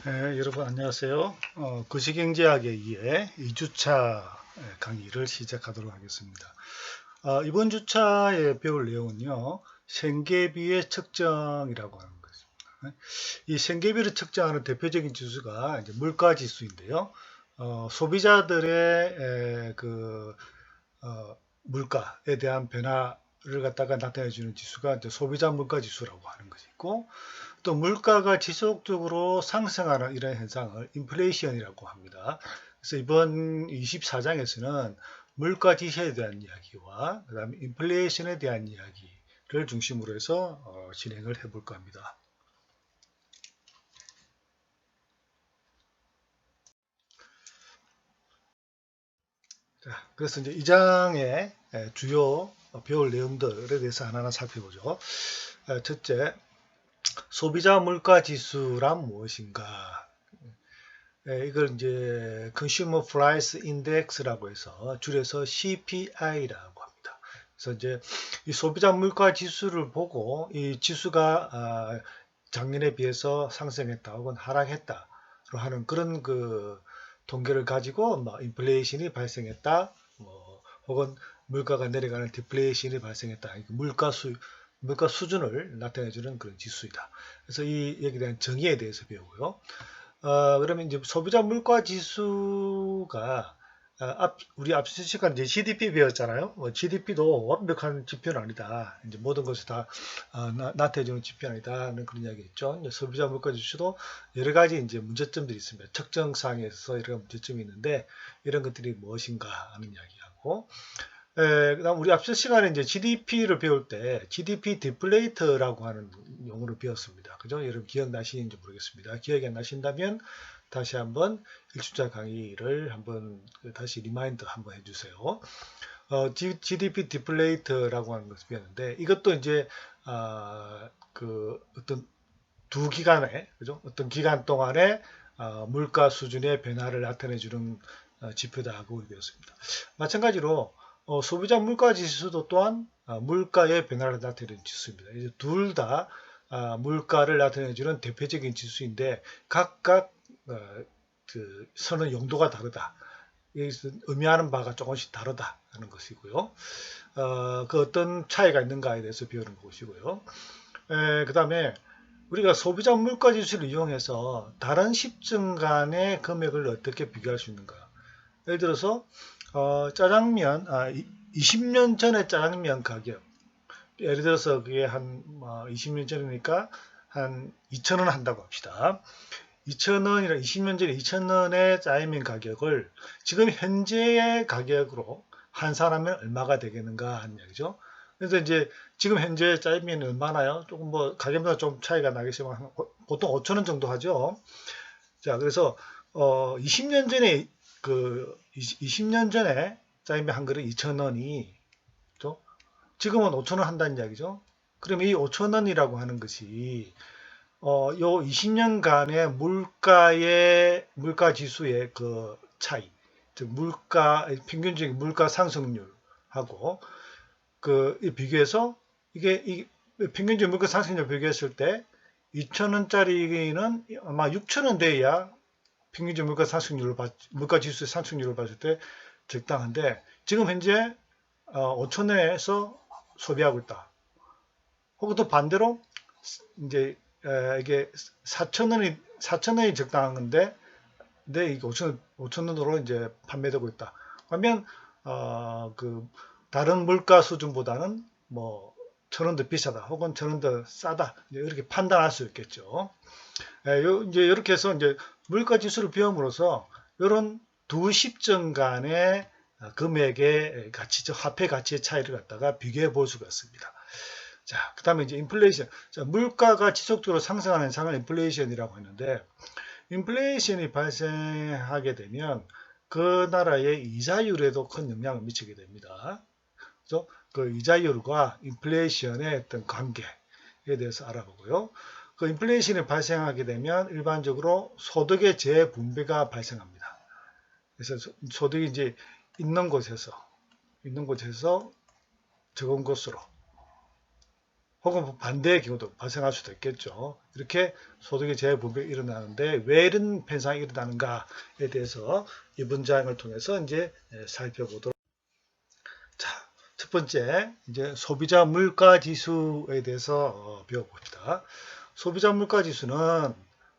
네, 여러분 안녕하세요. 거시경제학에 의해 2주차 강의를 시작하도록 하겠습니다. 이번 주차에 배울 내용은요, 생계비의 측정이라고 하는 것입니다. 이 생계비를 측정하는 대표적인 지수가 이제 물가지수인데요. 소비자들의 물가에 대한 변화를 갖다가 나타내주는 지수가 이제 소비자 물가지수라고 하는 것이 있고, 또 물가가 지속적으로 상승하는 이런 현상을 인플레이션이라고 합니다. 그래서 이번 24장에서는 물가 지수에 대한 이야기와 그다음에 인플레이션에 대한 이야기를 중심으로 해서 진행을 해볼까 합니다. 자, 그래서 이제 이 장의 주요 배울 내용들에 대해서 하나하나 살펴보죠. 첫째, 소비자 물가 지수란 무엇인가? 이걸 이제 Consumer Price Index라고 해서 줄여서 CPI라고 합니다. 그래서 이제 이 소비자 물가 지수를 보고 이 지수가 작년에 비해서 상승했다 혹은 하락했다로 하는 그런 그 통계를 가지고 인플레이션이 발생했다, 혹은 물가가 내려가는 디플레이션이 발생했다. 물가 수준을 나타내주는 그런 지수이다. 그래서 이 여기에 대한 정의에 대해서 배우고요. 그러면 이제 소비자 물가 지수가 우리 앞선 시간 이제 GDP 배웠잖아요. GDP도 완벽한 지표는 아니다. 이제 모든 것을 다 나타내주는 지표는 아니다는 그런 이야기했죠. 소비자 물가 지수도 여러 가지 이제 문제점들이 있습니다. 측정상에서 여러 문제점이 있는데 이런 것들이 무엇인가 하는 이야기하고, 그다음 우리 앞선 시간에 이제 GDP를 배울 때 GDP 디플레이터라고 하는 용어를 배웠습니다. 그죠? 여러분 기억나시는지 모르겠습니다. 기억이 안 나신다면 다시 한번 1주차 강의를 한번 다시 리마인드 한번 해주세요. GDP 디플레이터라고 하는 것을 배웠는데 이것도 이제 어떤 두 기간에, 그죠? 어떤 기간 동안에 물가 수준의 변화를 나타내주는 지표다고 배웠습니다. 마찬가지로 소비자 물가 지수도 또한 물가의 변화를 나타내는 지수입니다. 이제 둘 다 물가를 나타내주는 대표적인 지수인데 각각 그 선의 용도가 다르다. 여기서 의미하는 바가 조금씩 다르다 하는 것이고요. 그 어떤 차이가 있는가에 대해서 배우는 것이고요. 그 다음에 우리가 소비자 물가 지수를 이용해서 다른 십증 간의 금액을 어떻게 비교할 수 있는가. 예를 들어서 짜장면, 20년 전에 짜장면 가격, 예를 들어서 그게 한 20년 전이니까 한 2,000원 한다고 합시다. 2,000원이라 20년 전에 2,000원의 짜장면 가격을 지금 현재의 가격으로 환산하면 얼마가 되겠는가 하는 이야기죠. 그래서 이제 지금 현재 짜장면이 얼마나요? 조금 뭐 가격마다 좀 차이가 나겠지만 보통 5,000원 정도 하죠. 자, 그래서 20년 전에 20년 전에 짜장면 한 그릇 2,000원이 지금은 5,000원 한다는 이야기죠. 그럼 이 5,000원이라고 하는 것이 요 20년간의 물가 지수의 그 차이, 즉 평균적인 물가 상승률하고 비교해서 이게 평균적 물가 상승률 비교했을 때 2,000원짜리는 아마 6,000원 돼야 평균적 물가 지수의 상승률을 봤을 때 적당한데 지금 현재 5,000원에서 소비하고 있다. 혹은 또 반대로 이제 이게 4,000원이 적당한 건데 이게 5,000원으로 이제 판매되고 있다. 그러면 다른 물가 수준보다는 뭐 1,000원 더 비싸다 혹은 1,000원 더 싸다 이렇게 판단할 수 있겠죠. 이제 이렇게 해서 이제 물가 지수를 배움으로써 이런 두 십정 간의 금액의 가치, 화폐 가치의 차이를 갖다가 비교해 볼 수가 있습니다. 자, 그 다음에 이제 인플레이션. 자, 물가가 지속적으로 상승하는 현상을 인플레이션이라고 했는데, 인플레이션이 발생하게 되면 그 나라의 이자율에도 큰 영향을 미치게 됩니다. 그래서 그 이자율과 인플레이션의 어떤 관계에 대해서 알아보고요. 그 인플레이션이 발생하게 되면 일반적으로 소득의 재분배가 발생합니다. 그래서 소득이 이제 있는 곳에서 적은 곳으로 혹은 반대의 경우도 발생할 수도 있겠죠. 이렇게 소득의 재분배가 일어나는데 왜 이런 현상이 일어나는가에 대해서 이 문장을 통해서 이제 살펴보도록. 자, 첫 번째 이제 소비자 물가 지수에 대해서 배워봅시다. 소비자 물가 지수는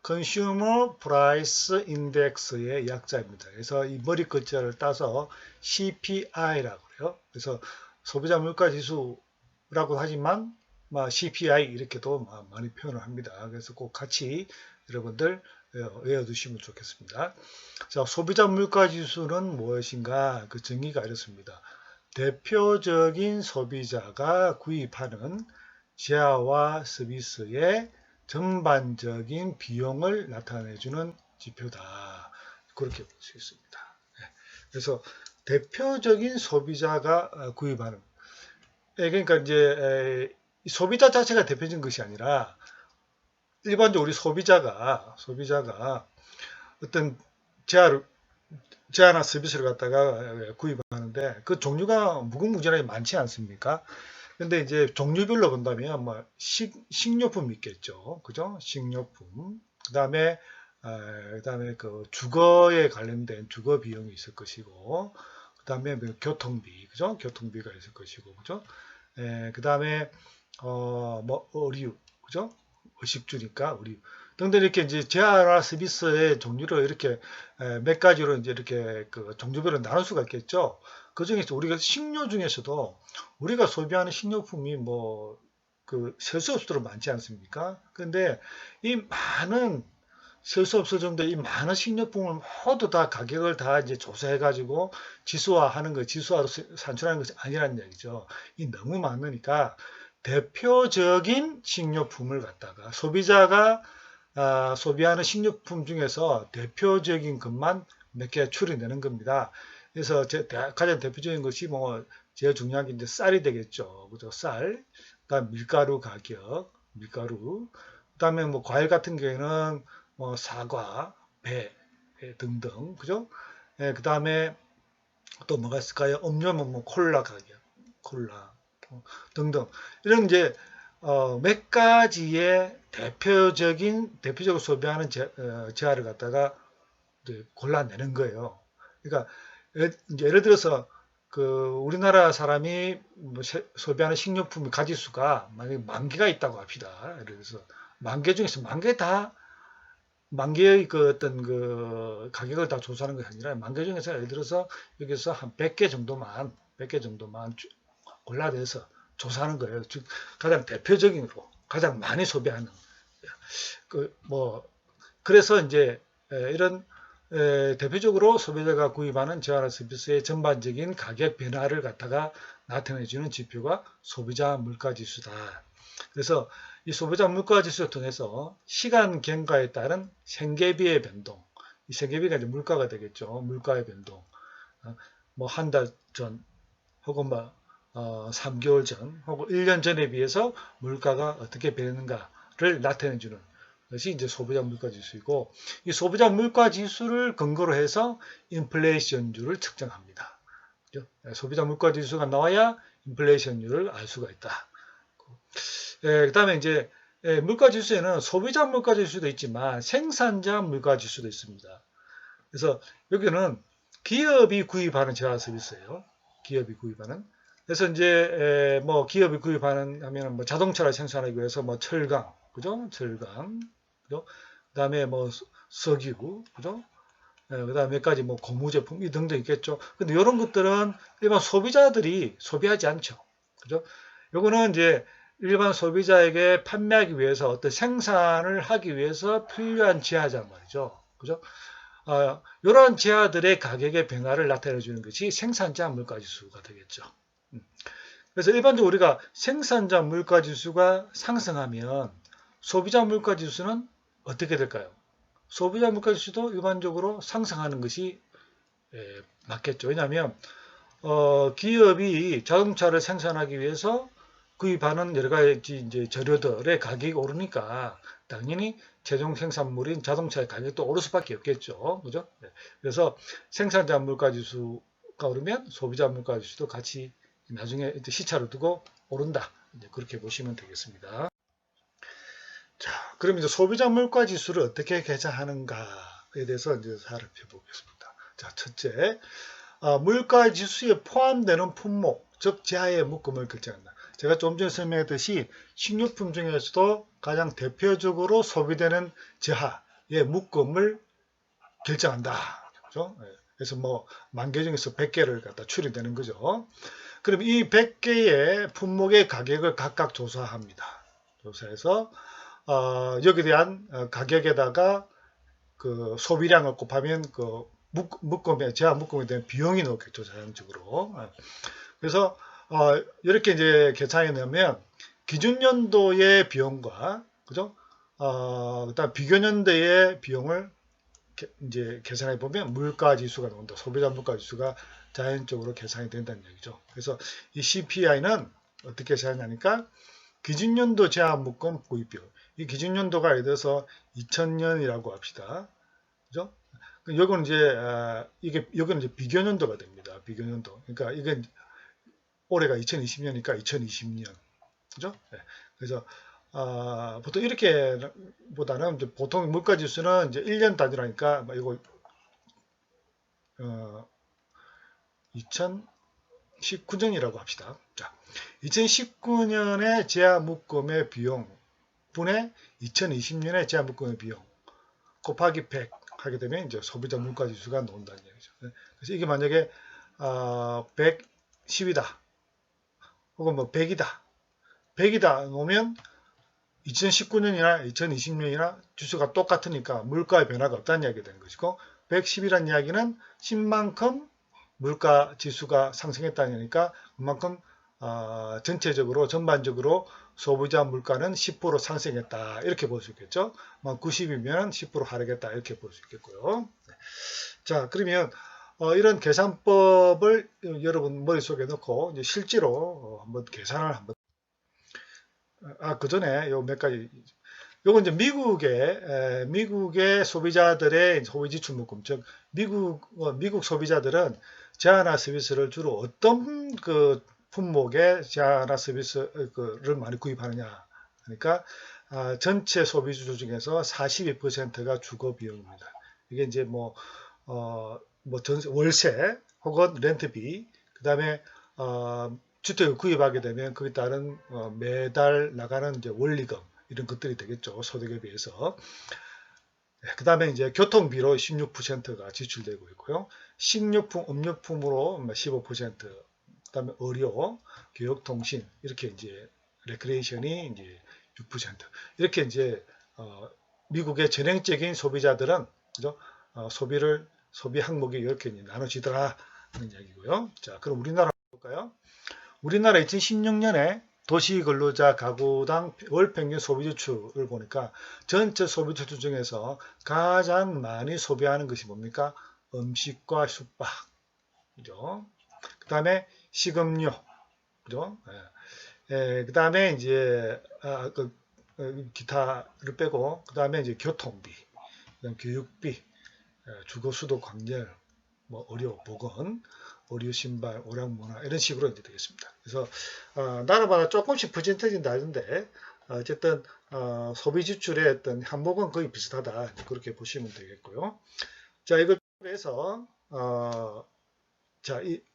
Consumer Price Index의 약자입니다. 그래서 이 머리 글자를 따서 CPI라고 해요. 그래서 소비자 물가 지수라고 하지만 CPI 이렇게도 많이 표현을 합니다. 그래서 꼭 같이 여러분들 외워두시면 좋겠습니다. 자, 소비자 물가 지수는 무엇인가? 그 정의가 이렇습니다. 대표적인 소비자가 구입하는 재화와 서비스의 전반적인 비용을 나타내주는 지표다. 그렇게 볼 수 있습니다. 그래서 대표적인 소비자가 구입하는, 그러니까 이제 소비자 자체가 대표적인 것이 아니라 일반적으로 우리 소비자가 어떤 재화나 서비스를 갖다가 구입하는데 그 종류가 무궁무진하게 많지 않습니까? 근데 이제 종류별로 본다면 뭐 식료품이 있겠죠. 그죠? 식료품. 그다음에 그 주거에 관련된 주거 비용이 있을 것이고 그다음에 뭐 교통비, 그죠? 교통비가 있을 것이고, 그죠? 그다음에 뭐 의류, 그죠? 의식주니까 의류 등등 이렇게 이제 재화나 서비스의 종류를 이렇게 몇 가지로 이제 이렇게 그 종류별로 나눌 수가 있겠죠. 그 중에서 우리가 식료 중에서도 우리가 소비하는 식료품이 뭐 그 셀 수 없도록 많지 않습니까? 그런데 이 많은 셀 수 없을 정도의 이 많은 식료품을 모두 다 가격을 다 이제 조사해 가지고 지수화하는 거, 지수화로 산출하는 것이 아니라는 얘기죠. 이 너무 많으니까 대표적인 식료품을 갖다가 소비자가 소비하는 식료품 중에서 대표적인 것만 몇 개 추려내는 겁니다. 그래서 가장 대표적인 것이 뭐 제일 중요한 게 이제 쌀이 되겠죠. 그죠? 쌀. 그다음 밀가루 가격, 밀가루. 그다음에 뭐 과일 같은 경우에는 뭐 사과, 배 등등. 그죠? 그다음에 또 뭐가 있을까요? 음료는 뭐 콜라 가격, 콜라 등등. 이런 이제 몇 가지의 대표적으로 소비하는 재화를 갖다가 골라내는 거예요. 그러니까 예를 들어서 그 우리나라 사람이 뭐 소비하는 식료품 가지수가 만약에 10,000개가 있다고 합시다. 예를 들어서 10,000개 중에서 10,000개의 그 어떤 그 가격을 다 조사하는 것이 아니라 10,000개 중에서 예를 들어서 여기서 한 100개 정도만 골라내서 조사하는 거예요. 즉 가장 대표적인으로 가장 많이 소비하는 그래서 이제 이런 대표적으로 소비자가 구입하는 재화나 서비스의 전반적인 가격 변화를 갖다가 나타내주는 지표가 소비자 물가지수다. 그래서 이 소비자 물가지수를 통해서 시간 경과에 따른 생계비의 변동, 이 생계비가 이제 물가가 되겠죠. 물가의 변동. 뭐 한 달 전 혹은 3개월 전 혹은 1년 전에 비해서 물가가 어떻게 변했는가를 나타내주는 것이 이제 소비자 물가 지수이고, 이 소비자 물가 지수를 근거로 해서 인플레이션율을 측정합니다. 소비자 물가 지수가 나와야 인플레이션율을 알 수가 있다. 그다음에 이제 물가 지수에는 소비자 물가 지수도 있지만 생산자 물가 지수도 있습니다. 그래서 여기는 기업이 구입하는 재화 서비스예요. 기업이 구입하는. 그래서 이제 뭐 기업이 구입하는 하면은 뭐 자동차를 생산하기 위해서 뭐 철강, 그죠? 철강, 그죠? 그다음에 뭐 석유, 그죠? 그다음에 몇 가지 뭐 고무 제품 이 등등 있겠죠. 근데 이런 것들은 일반 소비자들이 소비하지 않죠. 그죠? 요거는 이제 일반 소비자에게 판매하기 위해서 어떤 생산을 하기 위해서 필요한 재화란 말이죠. 그죠? 이러한 재화들의 가격의 변화를 나타내 주는 것이 생산자 물가지수가 되겠죠. 그래서 일반적으로 우리가 생산자 물가지수가 상승하면 소비자 물가지수는 어떻게 될까요? 소비자 물가지수도 일반적으로 상승하는 것이 맞겠죠. 왜냐하면 기업이 자동차를 생산하기 위해서 구입하는 여러 가지 이제 재료들의 가격이 오르니까 당연히 최종 생산물인 자동차의 가격도 오를 수밖에 없겠죠. 그죠? 그래서 생산자 물가지수가 오르면 소비자 물가지수도 같이 나중에 시차를 두고 오른다. 이제 그렇게 보시면 되겠습니다. 자, 그럼 이제 소비자 물가 지수를 어떻게 계산하는가에 대해서 이제 살펴보겠습니다. 자, 첫째, 물가 지수에 포함되는 품목, 즉 제하의 묶음을 결정한다. 제가 좀 전에 설명했듯이 식료품 중에서도 가장 대표적으로 소비되는 제하의 묶음을 결정한다. 그렇죠? 그래서 뭐 만 개 중에서 100개를 갖다 추리되는 거죠. 그럼 이 100개의 품목의 가격을 각각 조사합니다. 조사해서 여기에 대한 가격에다가 그 소비량을 곱하면 그 묶음에 제한 묶음에 대한 비용이 나오겠죠, 자연적으로. 그래서 이렇게 이제 계산해 놓으면 기준연도의 비용과 그죠? 그다음 비교연도의 비용을 이제 계산해 보면 물가 지수가 나온다. 소비자 물가 지수가 자연적으로 계산이 된다는 얘기죠. 그래서 이 CPI는 어떻게 계산하냐니까 기준연도 제한 묶음 구입비용. 이 기준연도가 예를 들어서 2000년이라고 합시다. 그죠? 여기는 이제 여기는 이제 비교연도가 됩니다. 비교연도. 그러니까 이게 올해가 2020년이니까 2020년. 그죠? 네. 그래서 보통 이렇게 보다는 보통 물가 지수는 이제 1년 단위라니까 이거 2019년이라고 합시다. 자, 2019년의 제한 묶음의 비용 분의 2020년의 제한 묶음의 비용 곱하기 100 하게 되면 이제 소비자 물가 지수가 나온다는 얘기죠. 그래서 이게 만약에 110이다 혹은 뭐 100이다 100이다 놓으면 2019년이나 2020년이나 지수가 똑같으니까 물가의 변화가 없다는 이야기가 되는 것이고 110이라는 이야기는 10만큼 물가 지수가 상승했다는 얘기니까 그만큼 전체적으로 전반적으로 소비자 물가는 10% 상승했다 이렇게 볼 수 있겠죠. 90이면 10% 하락했다 이렇게 볼 수 있겠고요. 자, 그러면 이런 계산법을 여러분 머릿속에 넣고 이제 실제로 한번 계산을 한번 그 전에 요 몇 가지 요건 이제 미국의 소비자들의 소비 지출 묶음 즉 미국 소비자들은 제한화 서비스를 주로 어떤 그 품목의 제한화 서비스를 많이 구입하느냐 그러니까 전체 소비주 중에서 42%가 주거 비용입니다. 이게 이제 월세 혹은 렌트비 그다음에 주택을 구입하게 되면 거기에 따른 매달 나가는 이제 원리금 이런 것들이 되겠죠. 소득에 비해서. 그 다음에 이제 교통비로 16%가 지출되고 있고요. 식료품, 음료품으로 15%, 그 다음에 의료, 교육통신, 이렇게 이제 레크레이션이 이제 6%. 이렇게 이제 미국의 전형적인 소비자들은 그죠? 소비 항목이 이렇게 나눠지더라 하는 이야기고요. 자, 그럼 우리나라 볼까요? 우리나라 2016년에 도시근로자 가구당 월 평균 소비지출을 보니까 전체 소비지출 중에서 가장 많이 소비하는 것이 뭡니까? 음식과 숙박, 그죠? 그 다음에 식음료, 그죠? 그 다음에 이제 기타를 빼고 그 다음에 이제 교통비, 그다음 교육비, 주거 수도 광열, 의료, 보건, 의류, 신발, 오락, 문화 이런 식으로 이제 되겠습니다. 그래서 나라마다 조금씩 퍼센테이지는 다른데 어쨌든 소비 지출의 어떤 항목은 거의 비슷하다 그렇게 보시면 되겠고요. 자, 이걸 해서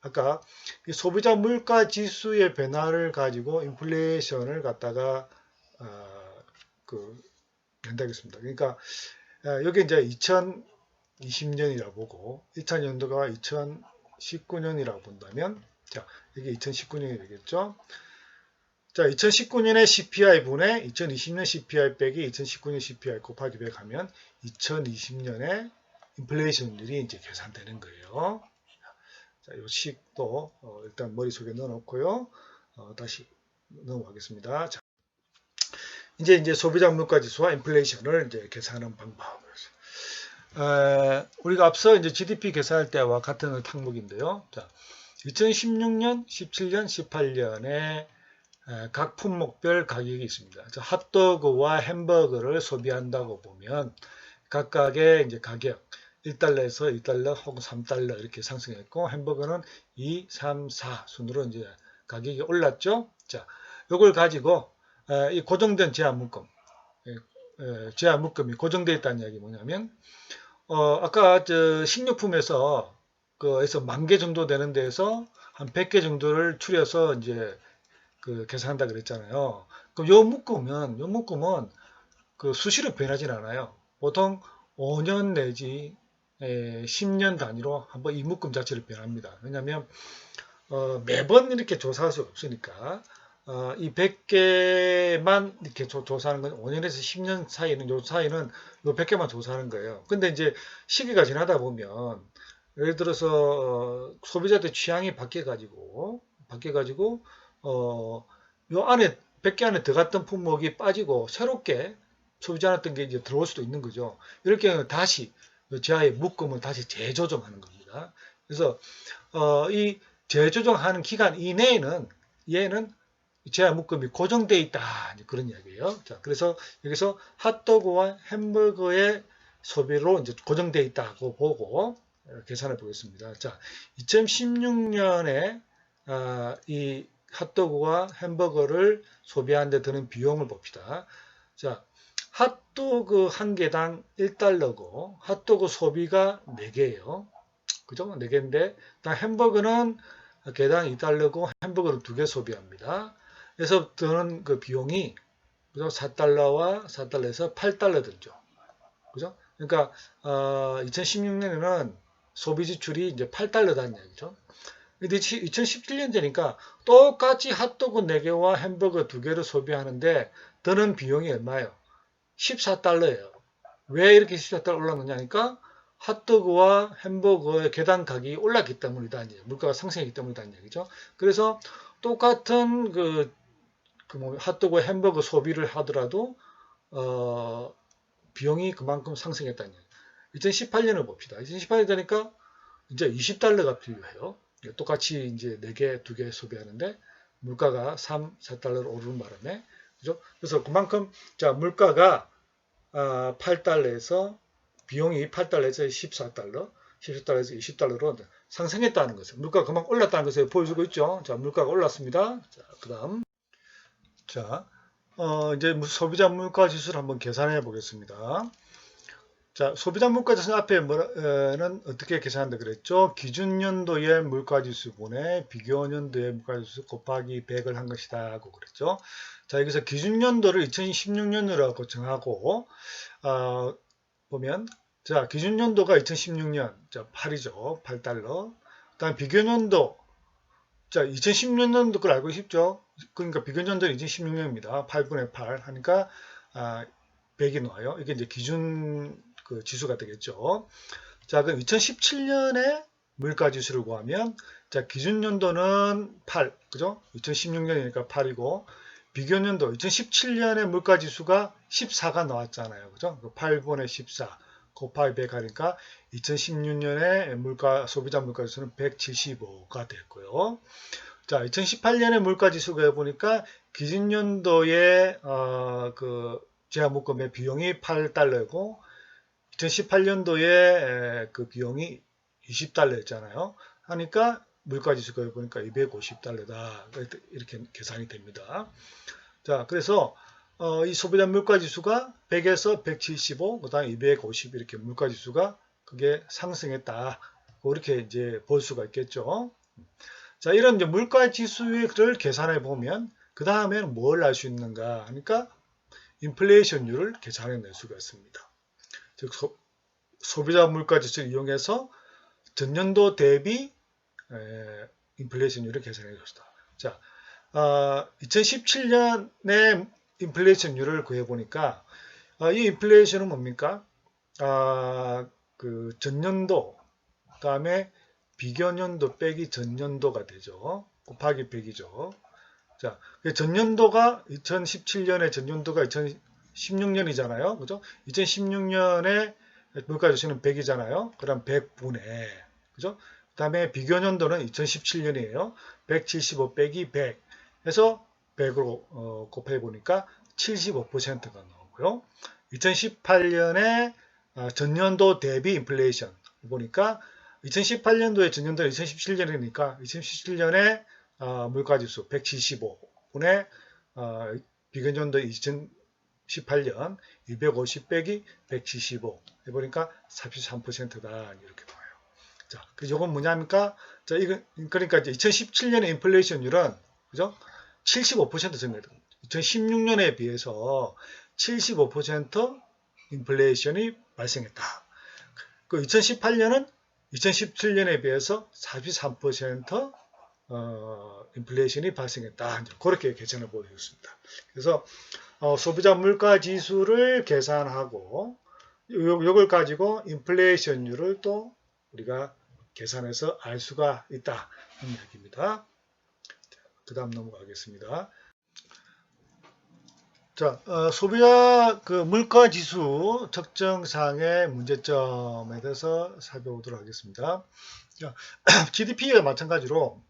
아까 이 소비자 물가 지수의 변화를 가지고 인플레이션을 갖다가 낸다겠습니다. 그러니까 여기 이제 2020년이라고 보고 2000년도가 2019년이라고 본다면 자, 이게 2019년이 되겠죠. 자, 2019년의 CPI 분의 2020년 CPI 빼기 2019년 CPI 곱하기 100 하면 2020년의 인플레이션율이 이제 계산되는 거예요. 자, 이 식도 일단 머릿속에 넣어놓고요. 다시 넘어가겠습니다. 자, 이제 소비자 물가 지수와 인플레이션을 이제 계산하는 방법. 우리가 앞서 이제 GDP 계산할 때와 같은 항목인데요. 자, 2016년, 17년, 18년에 각 품목별 가격이 있습니다. 핫도그와 햄버거를 소비한다고 보면 각각의 이제 가격 1달러에서 2달러 혹은 3달러 이렇게 상승했고 햄버거는 2, 3, 4 순으로 이제 가격이 올랐죠. 자, 이걸 가지고 이 고정된 제한묶음, 제한묶음이 고정되어 있다는 이야기 뭐냐면 아까 식료품에서 그에서 10,000개 정도 되는 데에서 한 100개 정도를 추려서 이제 계산한다 그랬잖아요. 그럼 요 묶음은 수시로 변하진 않아요. 보통 5년 내지 10년 단위로 한번 이 묶음 자체를 변합니다. 왜냐하면 매번 이렇게 조사할 수 없으니까 이 100개만 이렇게 조사하는 건 5년에서 10년 사이는 요 사이는 요 100개만 조사하는 거예요. 근데 이제 시기가 지나다 보면 예를 들어서 소비자들 취향이 바뀌어 가지고 요 안에 100개 안에 들어갔던 품목이 빠지고 새롭게 소비지 않았던 게 이제 들어올 수도 있는 거죠. 이렇게 하면 다시 지하의 묶음을 다시 재조정하는 겁니다. 그래서 이 재조정하는 기간 이내에는 얘는 제한 묶음이 고정되어 있다 그런 이야기예요. 자, 그래서 여기서 핫도그와 햄버거의 소비로 이제 고정되어 있다고 보고 계산해 보겠습니다. 자, 2016년에 이 핫도그와 햄버거를 소비하는 데 드는 비용을 봅시다. 자, 핫도그 한 개당 1달러고 핫도그 소비가 4개예요. 그죠? 4개인데 햄버거는 개당 2달러고 햄버거를 2개 소비합니다. 그래서 드는 그 비용이 그죠? 4달러와 4달러에서 8달러 들죠. 그죠? 그러니까 2016년에는 소비 지출이 이제 8달러다는 얘기죠. 근데 2017년 되니까 똑같이 핫도그 4개와 햄버거 2개를 소비하는데 드는 비용이 얼마예요? 14달러예요. 왜 이렇게 14달러 올랐느냐니까 핫도그와 햄버거의 개당 가격이 올랐기 때문이다. 물가가 상승했기 때문이다. 얘기죠. 그래서 똑같은 핫도그 햄버거 소비를 하더라도 비용이 그만큼 상승했다는 얘기. 2018년을 봅시다. 2018년 되니까 이제 20달러가 필요해요. 똑같이 이제 4개, 2개 소비하는데 물가가 3, 4달러로 오르는 바람에 그죠? 그래서 그만큼 자 물가가 8달러에서 비용이 8달러에서 14달러, 14달러에서 20달러로 상승했다는 것을 물가가 그만큼 올랐다는 것을 보여주고 있죠. 자, 물가가 올랐습니다. 자, 그다음 자, 이제 소비자 물가 지수를 한번 계산해 보겠습니다. 자, 소비자 물가지수 앞에는 어떻게 계산한다 그랬죠? 기준연도의 물가지수분의 비교연도의 물가지수 곱하기 100을 한 것이다 하고 그랬죠. 자, 여기서 기준연도를 2016년으로 정하고 보면 자, 기준연도가 2016년 자, 8이죠. 8달러. 그다음 비교연도 자, 2016년도 걸 알고 싶죠? 그러니까 비교연도는 2016년입니다. 8분의 8 하니까 100이 나와요. 이게 이제 기준 지수가 되겠죠. 자, 그럼 2017년에 물가 지수를 구하면 자, 기준 연도는 8, 그죠? 2016년이니까 8이고 비교연도 2017년에 물가 지수가 14가 나왔잖아요. 그죠? 8분의 14 곱하기 100 하니까 2016년에 소비자 물가 지수는 175가 됐고요. 자, 2018년에 물가 지수가 해보니까 기준 연도의 제한묶음의 비용이 8달러고 2018년도에 그 비용이 20달러였잖아요. 하니까 물가지수가 보니까 250달러다. 이렇게 계산이 됩니다. 자, 그래서 이 소비자 물가지수가 100에서 175, 그 다음에 250 이렇게 물가지수가 그게 상승했다. 이렇게 이제 볼 수가 있겠죠. 자, 이런 이제 물가지수를 계산해 보면 그 다음에는 뭘 알 수 있는가 하니까 인플레이션율을 계산해낼 수가 있습니다. 즉 소비자 물가지수를 이용해서 전년도 대비 인플레이션율을 계산해 줬다. 자, 2017년의 인플레이션율을 구해 보니까 이 인플레이션은 뭡니까? 그 전년도 그다음에 비교년도 빼기 전년도가 되죠. 곱하기 100이죠. 자, 전년도가 2017년의 전년도가 2016년이잖아요. 그죠? 2016년에 물가지수는 100이잖아요. 그럼 100분의 그죠? 그 다음에 비교년도는 2017년이에요. 175 빼기 100 해서 100으로 곱해 보니까 75%가 나오고요. 2018년에 전년도 대비 인플레이션 보니까 2018년도에 전년도는 2017년이니까 2017년에 물가지수 175분의 비견년도 2018년 250 빼기 175 해보니까 43%다 이렇게 나와요. 자, 그 요건 뭐냐니까? 자, 이거 그러니까 이제 2017년의 인플레이션율은 그죠? 75% 증가했다. 2016년에 비해서 75% 인플레이션이 발생했다. 그 2018년은 2017년에 비해서 43% 인플레이션이 발생했다. 그렇게 계산을 보여줬습니다. 그래서 소비자 물가 지수를 계산하고 이걸 가지고 인플레이션율을 또 우리가 계산해서 알 수가 있다. 이 이야기입니다. 그 다음 넘어가겠습니다. 자, 소비자 그 물가 지수 측정상의 문제점에 대해서 살펴보도록 하겠습니다. 자, GDP와 마찬가지로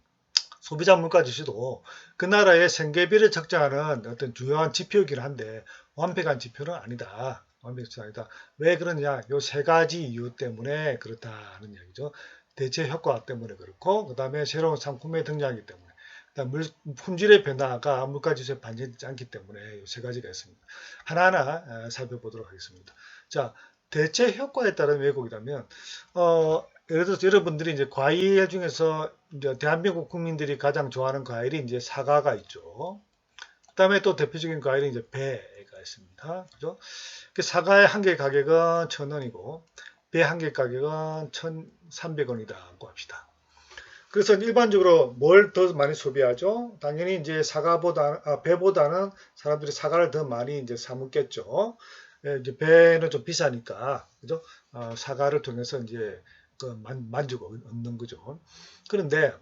소비자 물가 지수도 그 나라의 생계비를 측정하는 어떤 중요한 지표이긴 한데 완벽한 지표는 아니다. 완벽한 지표는 아니다. 왜 그러냐? 요 세 가지 이유 때문에 그렇다는 이야기죠. 대체 효과 때문에 그렇고, 그 다음에 새로운 상품의 등장이기 때문에, 그다음 품질의 변화가 물가 지수에 반영되지 않기 때문에 이 세 가지가 있습니다. 하나하나 살펴보도록 하겠습니다. 자, 대체 효과에 따른 왜곡이라면 예를 들어서 여러분들이 이제 과일 중에서 이제 대한민국 국민들이 가장 좋아하는 과일이 이제 사과가 있죠. 그다음에 또 대표적인 과일이 이제 배가 있습니다. 그죠? 사과의 한 개 가격은 1,000원이고 배 한 개 가격은 1,300원이라고 합시다. 그래서 일반적으로 뭘 더 많이 소비하죠? 당연히 이제 배보다는 사람들이 사과를 더 많이 이제 사 먹겠죠. 이제 배는 좀 비싸니까, 그죠? 사과를 통해서 이제 그 만족을 얻는 거죠. 그런데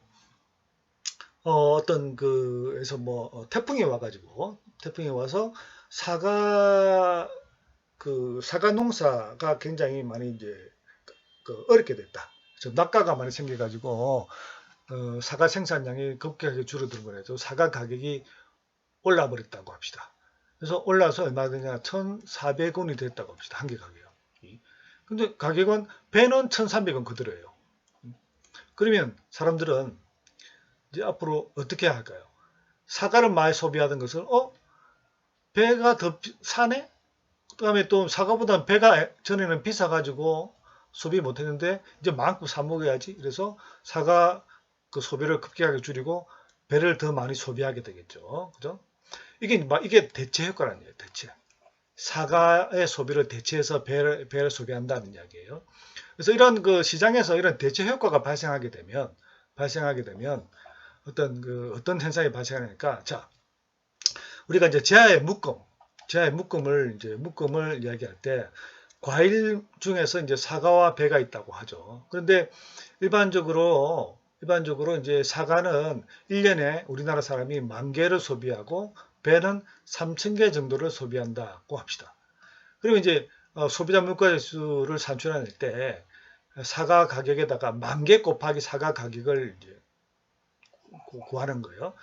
어떤 그에서 뭐 태풍이 와서 사과 농사가 굉장히 많이 이제 어렵게 됐다. 낙가가 많이 생겨가지고 사과 생산량이 급격하게 줄어든 거라서 사과 가격이 올라 버렸다고 합시다. 그래서 올라서 얼마 되냐 1,400원이 됐다고 합시다. 한 개 가격이. 근데 가격은 배는 1,300원 그대로예요. 그러면 사람들은 이제 앞으로 어떻게 할까요? 사과를 많이 소비하던 것을 배가 더 사네? 그다음에 또 사과보다는 배가 전에는 비싸가지고 소비 못했는데 이제 마음껏 사 먹어야지. 그래서 사과 그 소비를 급격하게 줄이고 배를 더 많이 소비하게 되겠죠. 그죠? 이게 대체 효과라는 얘기예요. 대체. 사과의 소비를 대체해서 배를 소비한다는 이야기예요. 그래서 이런 그 시장에서 이런 대체 효과가 발생하게 되면 어떤 현상이 발생하니까 자, 우리가 이제 제하의 묶음을 이야기할 때 과일 중에서 이제 사과와 배가 있다고 하죠. 그런데 일반적으로 이제 사과는 1년에 우리나라 사람이 10,000개를 소비하고 배는 3,000개 정도를 소비한다고 합시다. 그리고 이제 소비자 물가지수를 산출할 때 사과 가격에다가 10,000개 곱하기 사과 가격을 이제 구하는 거예요.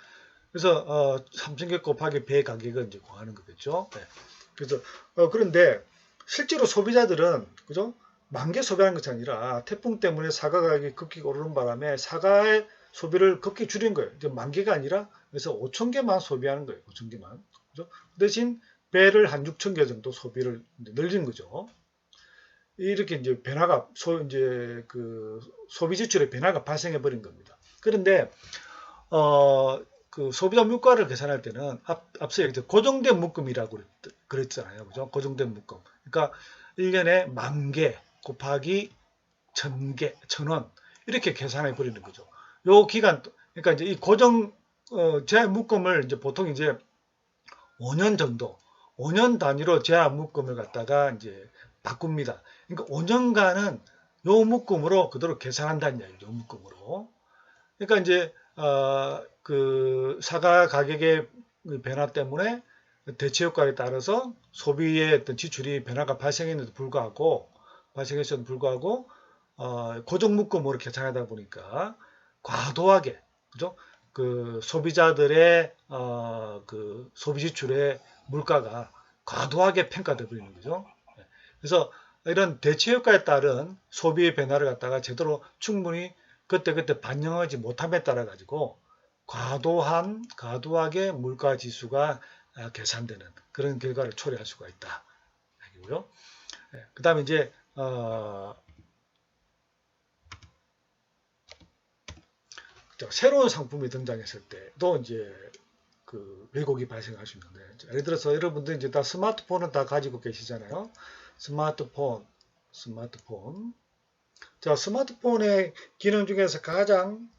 그래서 3,000개 곱하기 배 가격을 이제 구하는 거겠죠. 네. 그래서 그런데 실제로 소비자들은 그죠? 10,000개 소비하는 것이 아니라 태풍 때문에 사과 가격이 급격히 오르는 바람에 사과의 소비를 급격히 줄인 거예요. 이제 10,000개가 아니라 그래서 5,000개만 소비하는 거예요. 5,000개만. 그죠? 대신 배를 한 6,000개 정도 소비를 늘린 거죠. 이렇게 이제 이제 그 소비 지출의 변화가 발생해 버린 겁니다. 그런데 그 소비자 물가를 계산할 때는 앞서 얘기했죠. 고정된 묶음이라고 그랬잖아요. 그죠? 고정된 묶음. 그러니까 1년에 10,000개 곱하기 1,000개, 1,000원 이렇게 계산해 버리는 거죠. 요 기간 그러니까 이제 이 고정 제한 묶음을 이제 보통 이제 5년 정도 5년 단위로 제한 묶음을 갖다가 이제 바꿉니다. 그러니까 5년간은 요 묶음으로 그대로 계산한다는 이야기죠. 요 묶음으로. 그러니까 이제 그 사과 가격의 변화 때문에 대체 효과에 따라서 소비의 어떤 지출이 변화가 발생했는데도 불구하고 고정 묶음으로 계산하다 보니까 과도하게 그죠? 그 소비자들의 그 소비 지출의 물가가 과도하게 평가돼 버리는 거죠. 그래서 이런 대체 효과에 따른 소비의 변화를 갖다가 제대로 충분히 그때그때 반영하지 못함에 따라 가지고 과도하게 물가 지수가 계산되는 그런 결과를 초래할 수가 있다. 고요. 그 다음에 이제 새로운 상품이 등장했을 때도 이제 그 왜곡이 발생할 수 있는데, 예를 들어서 여러분들 이제 다 스마트폰은 다 가지고 계시잖아요. 스마트폰. 자, 스마트폰의 기능 중에서 가장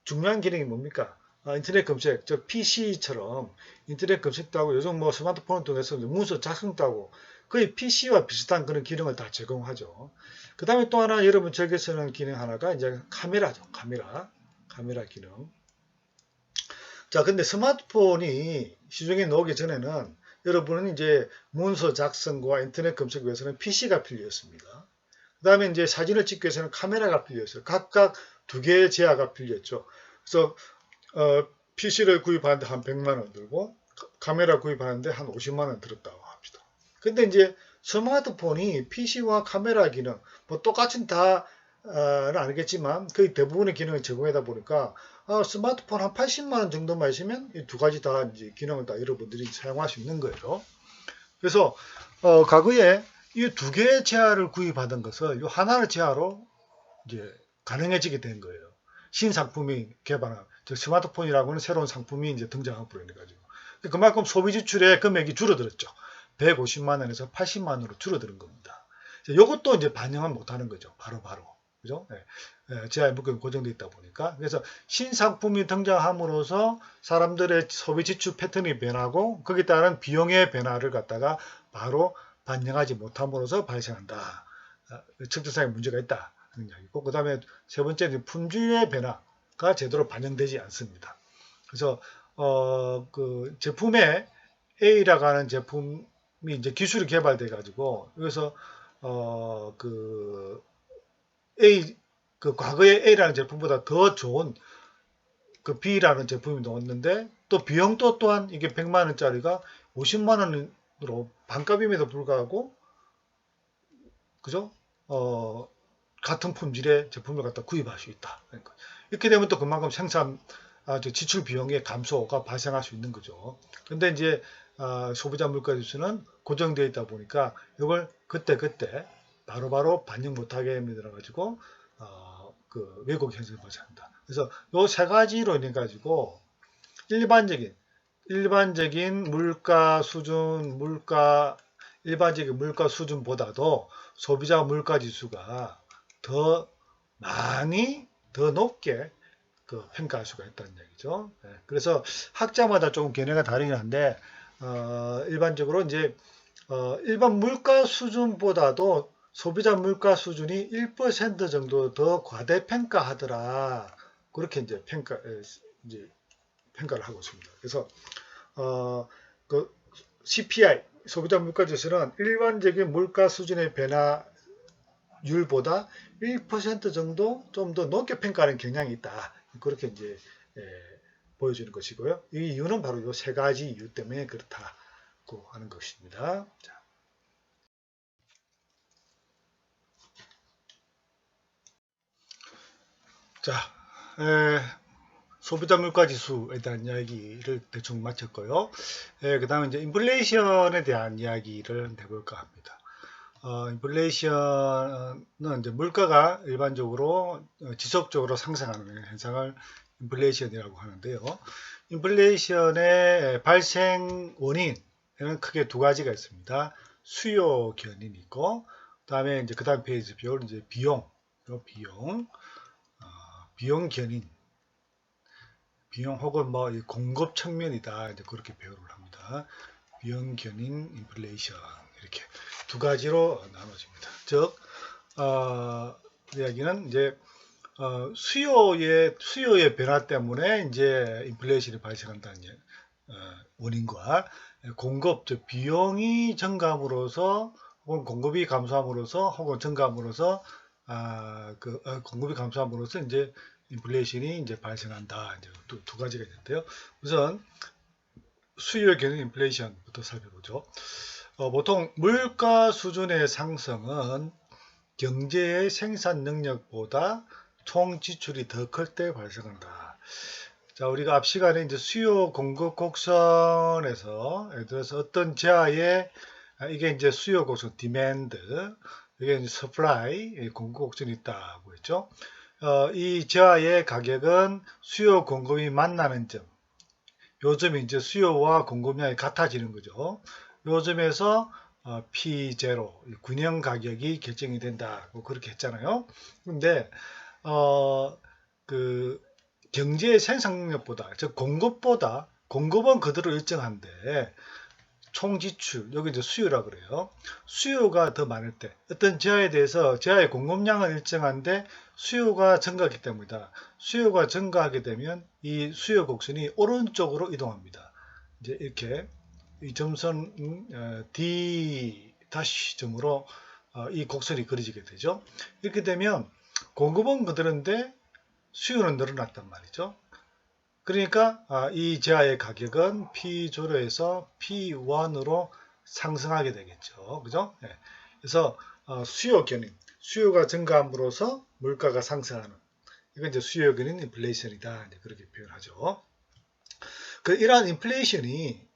중요한 기능이 뭡니까? 인터넷 검색, 즉 PC처럼 인터넷 검색도 하고 요즘 뭐 스마트폰을 통해서 문서 작성도 하고 거의 PC와 비슷한 그런 기능을 다 제공하죠. 그 다음에 또 하나 여러분 즐겨 쓰는 기능 하나가 이제 카메라죠. 카메라 기능. 자, 근데 스마트폰이 시중에 나오기 전에는 여러분은 이제 문서 작성과 인터넷 검색 위해서는 PC가 필요했습니다. 그 다음에 이제 사진을 찍기 위해서는 카메라가 필요했어요. 각각 두 개의 제어가 필요했죠. 그래서 PC를 구입하는데 한 100만 원 들고 카메라 구입하는데 한 50만 원 들었다고 합시다. 근데 이제 스마트폰이 PC와 카메라 기능 뭐 똑같은 다는 아니겠지만 거의 대부분의 기능을 제공하다 보니까 스마트폰 한 80만 원 정도만 있으면 이 두 가지 다 이제 기능을 다 여러분들이 사용할 수 있는 거예요. 그래서 과거에 이 두 개의 제어를 구입하던 것을 이 하나의 제어로 이제 가능해지게 된 거예요. 신상품이 개발한 스마트폰이라고 하는 새로운 상품이 이제 등장하고 그러니까요. 그만큼 소비 지출의 금액이 줄어들었죠. 150만 원에서 80만 원으로 줄어드는 겁니다. 이것도 이제 반영은 못하는 거죠. 바로. 그죠? 제한의 물건이 고정되어 있다 보니까. 그래서 신상품이 등장함으로써 사람들의 소비 지출 패턴이 변하고 거기에 따른 비용의 변화를 갖다가 바로 반영하지 못함으로써 발생한다. 측정상의 문제가 있다. 하는 이야기고, 그 다음에 세 번째는 품질의 변화가 제대로 반영되지 않습니다. 그래서 그 제품에 A라고 하는 제품이 이제 기술이 개발돼 가지고 여기서 그 과거의 A라는 제품보다 더 좋은 그 B라는 제품이 나왔는데 또 비용도 또한 이게 100만 원짜리가 50만 원으로 반값임에도 불구하고 그죠? 같은 품질의 제품을 갖다 구입할 수 있다. 그러니까 이렇게 되면 또 그만큼 생산 지출 비용의 감소가 발생할 수 있는 거죠. 근데 이제 소비자 물가 지수는 고정되어 있다 보니까 이걸 그때 바로바로 반영 못하게 만들어 가지고 그 왜곡 현상이 발생한다. 그래서 요 세 가지로 인해 가지고 일반적인 물가 수준보다도 소비자 물가 지수가 더 높게 평가할 수가 있다는 얘기죠. 그래서 학자마다 조금 견해가 다르긴 한데 일반적으로 이제 일반 물가 수준보다도 소비자 물가 수준이 1% 정도 더 과대평가하더라. 그렇게 이제 평가를 하고 있습니다. 그래서 그 CPI 소비자 물가 지수는 일반적인 물가 수준의 변화율보다 1% 정도 좀 더 높게 평가하는 경향이 있다. 그렇게 이제 보여주는 것이고요. 이 이유는 바로 이 세 가지 이유 때문에 그렇다고 하는 것입니다. 자, 소비자 물가 지수에 대한 이야기를 대충 마쳤고요. 그 다음에 이제 인플레이션에 대한 이야기를 해볼까 합니다. 인플레이션은 이제 물가가 일반적으로 지속적으로 상승하는 현상을 인플레이션이라고 하는데요. 인플레이션의 발생 원인에는 크게 두 가지가 있습니다. 수요 견인이 있고, 그다음에 이제 그다음 페이지 이제 비용 견인, 비용 혹은 뭐 공급 측면이다. 이제 그렇게 배열을 합니다. 비용 견인 인플레이션 이렇게 두 가지로 나눠집니다. 즉, 이야기는 이제 수요의 변화 때문에 이제 인플레이션이 발생한다는 원인과 공급, 즉 비용이 증감으로써 혹은 공급이 감소함으로써 혹은 증감으로써 공급이 감소함으로써 이제 인플레이션이 이제 발생한다. 이제 두 가지가 있는데요. 우선 수요 견인 인플레이션부터 살펴보죠. 보통 물가 수준의 상승은 경제의 생산 능력보다 총 지출이 더 클 때 발생한다. 자, 우리가 앞 시간에 이제 수요 공급 곡선에서 예를 들어서 어떤 제하에 이게 이제 수요 곡선 디맨드, 이게 이제 서플라이 공급 곡선이 있다고 했죠. 이 제하의 가격은 수요 공급이 만나는 점, 요점이 이제 수요와 공급량이 같아지는 거죠. 요점에서 P0 균형 가격이 결정이 된다고 그렇게 했잖아요. 근데 그 경제의 생산 능력보다, 즉 공급보다, 공급은 그대로 일정한데 총 지출, 여기 이제 수요라 그래요. 수요가 더 많을 때, 어떤 제하에 대해서 제하의 공급량은 일정한데 수요가 증가하기 때문이다. 수요가 증가하게 되면 이 수요 곡선이 오른쪽으로 이동합니다. 이제 이렇게 이 점선 D 다시 점으로 이 곡선이 그려지게 되죠. 이렇게 되면 공급은 그대로인데 수요는 늘어났단 말이죠. 그러니까 이 제하의 가격은 P0에서 P1으로 상승하게 되겠죠. 그죠? 네. 그래서 수요 견인, 수요가 증가함으로써 물가가 상승하는, 이건 이제 수요 견인 인플레이션이다. 이제 그렇게 표현하죠. 이러한 인플레이션이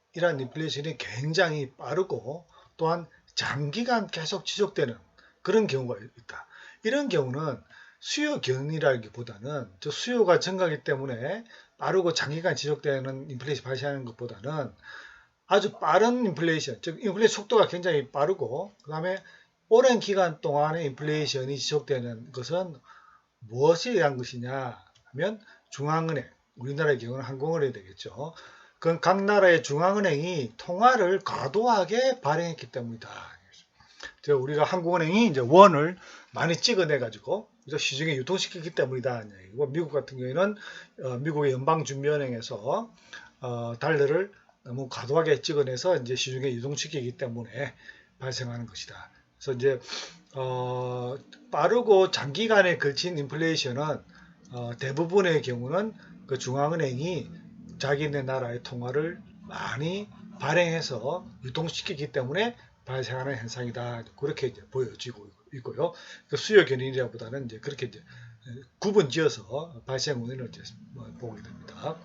굉장히 빠르고 또한 장기간 계속 지속되는 그런 경우가 있다. 이런 경우는 수요 견인이라기보다는 수요가 증가하기 때문에 빠르고 장기간 지속되는 인플레이션이 발생하는 것보다는 아주 빠른 인플레이션, 즉 인플레이션 속도가 굉장히 빠르고 그 다음에 오랜 기간 동안의 인플레이션이 지속되는 것은 무엇에 의한 것이냐 하면 중앙은행, 우리나라의 경우는 한국은행이 되겠죠. 그건 각 나라의 중앙은행이 통화를 과도하게 발행했기 때문이다. 우리가 한국은행이 이제 원을 많이 찍어내 가지고 시중에 유통시키기 때문이다. 미국 같은 경우에는 미국의 연방준비은행에서 달러를 너무 과도하게 찍어내서 이제 시중에 유통시키기 때문에 발생하는 것이다. 그래서 이제 빠르고 장기간에 걸친 인플레이션은 대부분의 경우는 그 중앙은행이 자기네 나라의 통화를 많이 발행해서 유통시키기 때문에 발생하는 현상이다. 그렇게 이제 보여지고 있고요. 그 수요 견인이라보다는 이제 그렇게 이제 구분지어서 발생 원인을 이제 보게 됩니다.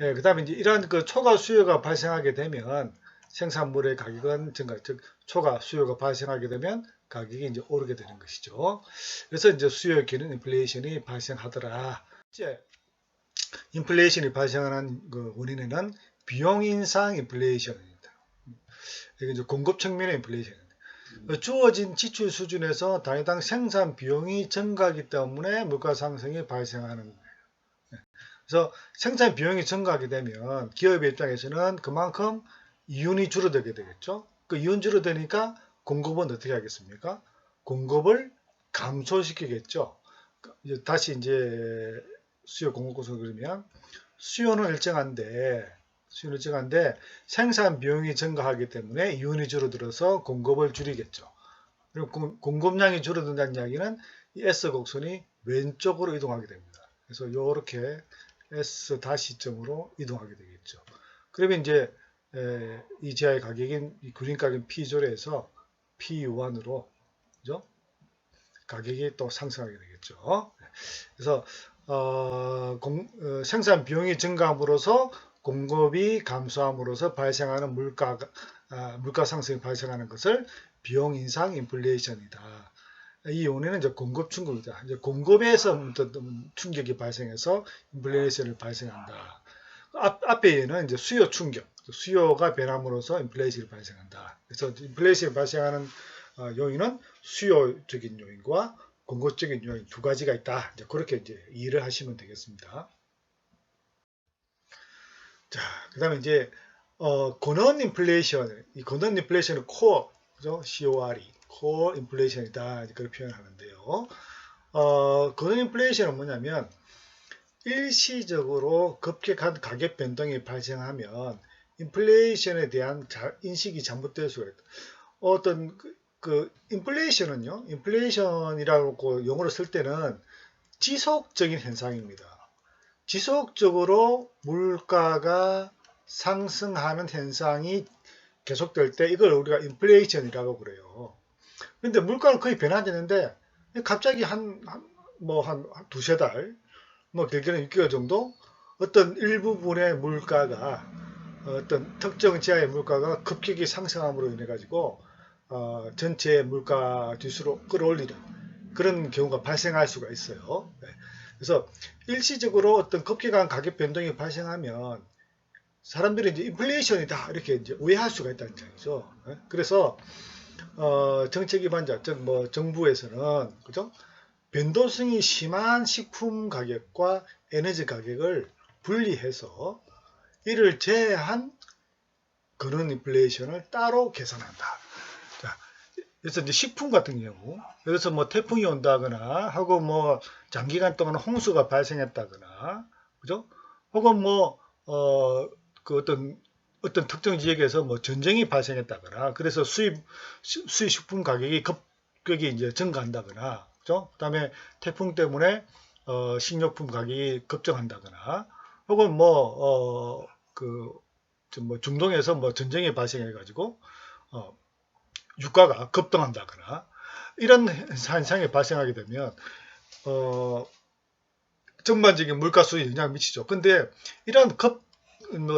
예, 그다음에 이제 이러한 그 초과 수요가 발생하게 되면 생산물의 가격은 증가, 즉 초과 수요가 발생하게 되면 가격이 이제 오르게 되는 것이죠. 그래서 이제 수요 견인 인플레이션이 발생하더라. 이제 인플레이션이 발생하는 그 원인에는 비용 인상 인플레이션입니다. 이게 이제 공급 측면의 인플레이션입니다. 주어진 지출 수준에서 단위당 생산 비용이 증가하기 때문에 물가 상승이 발생하는 거예요. 그래서 생산 비용이 증가하게 되면 기업의 입장에서는 그만큼 이윤이 줄어들게 되겠죠. 그 이윤 줄어드니까 공급은 어떻게 하겠습니까? 공급을 감소시키겠죠. 다시 이제 수요 공급 구조를 그리면 수요는 일정한데 생산 비용이 증가하기 때문에 이윤이 줄어들어서 공급을 줄이겠죠. 그리고 공급량이 줄어든다는 이야기는 이 S 곡선이 왼쪽으로 이동하게 됩니다. 그래서 이렇게 S 다시점으로 이동하게 되겠죠. 그러면 이제 이 지하의 가격인 이 그린 가격인 P0에서 P1으로 그죠? 가격이 또 상승하게 되겠죠. 그래서 생산 비용이 증가함으로써 공급이 감소함으로써 발생하는 물가 상승이 발생하는 것을 비용 인상 인플레이션이다. 이 원인은 이제 공급 충격이다. 이제 공급에서 충격이 발생해서 인플레이션을 발생한다. 앞에는 이제 수요 충격, 수요가 변함으로써 인플레이션이 발생한다. 그래서 인플레이션이 발생하는 요인은 수요적인 요인과 공급적인 요인 두 가지가 있다. 이제 그렇게 이제 이해를 하시면 되겠습니다. 자, 그다음에 이제 근원 인플레이션, 이 근원 인플레이션은 코어, 그죠? CORE, 코어 인플레이션이다. 그렇게 표현하는데요. 근원 인플레이션은 뭐냐면 일시적으로 급격한 가격 변동이 발생하면 인플레이션에 대한 인식이 잘못될 수가 있다. 어떤 인플레이션은요, 인플레이션이라고 용어를 쓸 때는 지속적인 현상입니다. 지속적으로 물가가 상승하는 현상이 계속될 때 이걸 우리가 인플레이션이라고 그래요. 근데 물가는 거의 변하지 않는데 갑자기 한 두세 달, 뭐 길게는 6개월 정도 어떤 일부분의 물가가 어떤 특정 지하의 물가가 급격히 상승함으로 인해 가지고 전체 물가 지수로 끌어올리는 그런 경우가 발생할 수가 있어요. 네. 그래서 일시적으로 어떤 급격한 가격 변동이 발생하면 사람들이 이제 인플레이션이다 이렇게 이제 오해할 수가 있다는 얘기죠. 네. 그래서 정책 위반자, 즉 뭐 정부에서는 그죠? 변동성이 심한 식품 가격과 에너지 가격을 분리해서 이를 제외한 근원 인플레이션을 따로 계산한다. 자, 그래서 이제 식품 같은 경우, 그래서 뭐 태풍이 온다거나 하고 뭐 장기간 동안 홍수가 발생했다거나, 그죠? 혹은 뭐, 그 어떤 특정 지역에서 뭐 전쟁이 발생했다거나, 그래서 수입 식품 가격이 급격히 이제 증가한다거나, 그죠? 그다음에 태풍 때문에 식료품 가격이 급증한다거나, 혹은 뭐 중동에서 뭐 전쟁이 발생해가지고 유가가 급등한다거나 이런 현상이 발생하게 되면 전반적인 물가 수에 영향을 미치죠. 근데 이런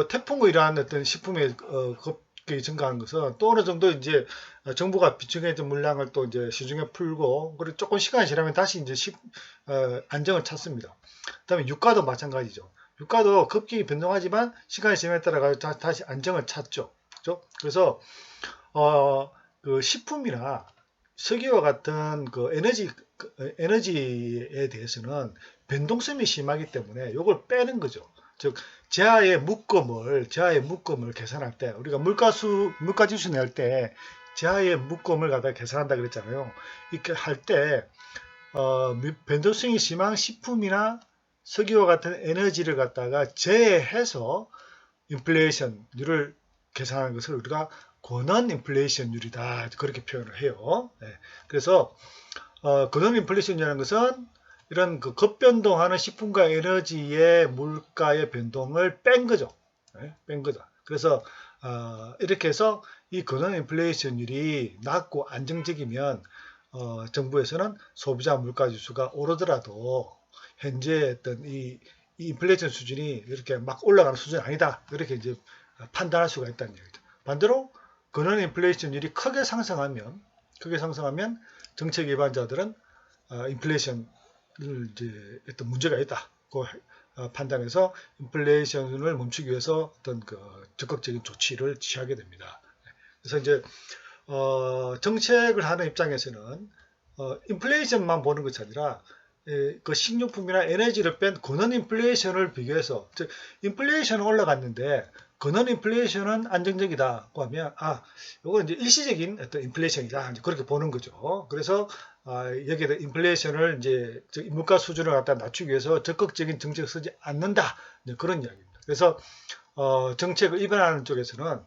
태풍과 이러한 어떤 식품의 급격히 증가한 것은 또 어느 정도 이제 정부가 비축해둔 물량을 또 이제 시중에 풀고 그리고 조금 시간이 지나면 다시 이제 안정을 찾습니다. 그다음에 유가도 마찬가지죠. 유가도 급격히 변동하지만 시간이 지남에 따라 다시 안정을 찾죠. 그죠? 그래서 그 식품이나 석유와 같은 그 에너지에 대해서는 변동성이 심하기 때문에 이걸 빼는 거죠. 즉 재화의 묶음을 계산할 때 우리가 물가지수 낼 때 재화의 묶음을 갖다 계산한다 그랬잖아요. 이렇게 할 때 변동성이 심한 식품이나 석유와 같은 에너지를 갖다가 제외해서 인플레이션율을 계산하는 것을 우리가 권한 인플레이션율이다 그렇게 표현을 해요. 네. 그래서 권한 인플레이션이라는 것은 이런 그 급변동하는 식품과 에너지의 물가의 변동을 뺀 거죠. 네. 뺀 거다. 그래서 이렇게 해서 이 권한 인플레이션율이 낮고 안정적이면 정부에서는 소비자 물가 지수가 오르더라도 현재 어떤 이 인플레이션 수준이 이렇게 막 올라가는 수준이 아니다. 이렇게 이제 판단할 수가 있다는 얘기죠. 반대로 근원 인플레이션율이 크게 상승하면 정책 위반자들은 인플레이션을 이제 어떤 문제가 있다고 판단해서 인플레이션을 멈추기 위해서 어떤 그 적극적인 조치를 취하게 됩니다. 그래서 이제 정책을 하는 입장에서는 인플레이션만 보는 것이 아니라 그 식료품이나 에너지를 뺀 근원 인플레이션을 비교해서 즉 인플레이션은 올라갔는데 근원 인플레이션은 안정적이다고 하면 이건 이제 일시적인 어떤 인플레이션이다 이제 그렇게 보는 거죠. 그래서 여기에 인플레이션을 이제 물가 수준을 갖다 낮추기 위해서 적극적인 정책을 쓰지 않는다 그런 이야기입니다. 그래서 정책을 위반하는 쪽에서는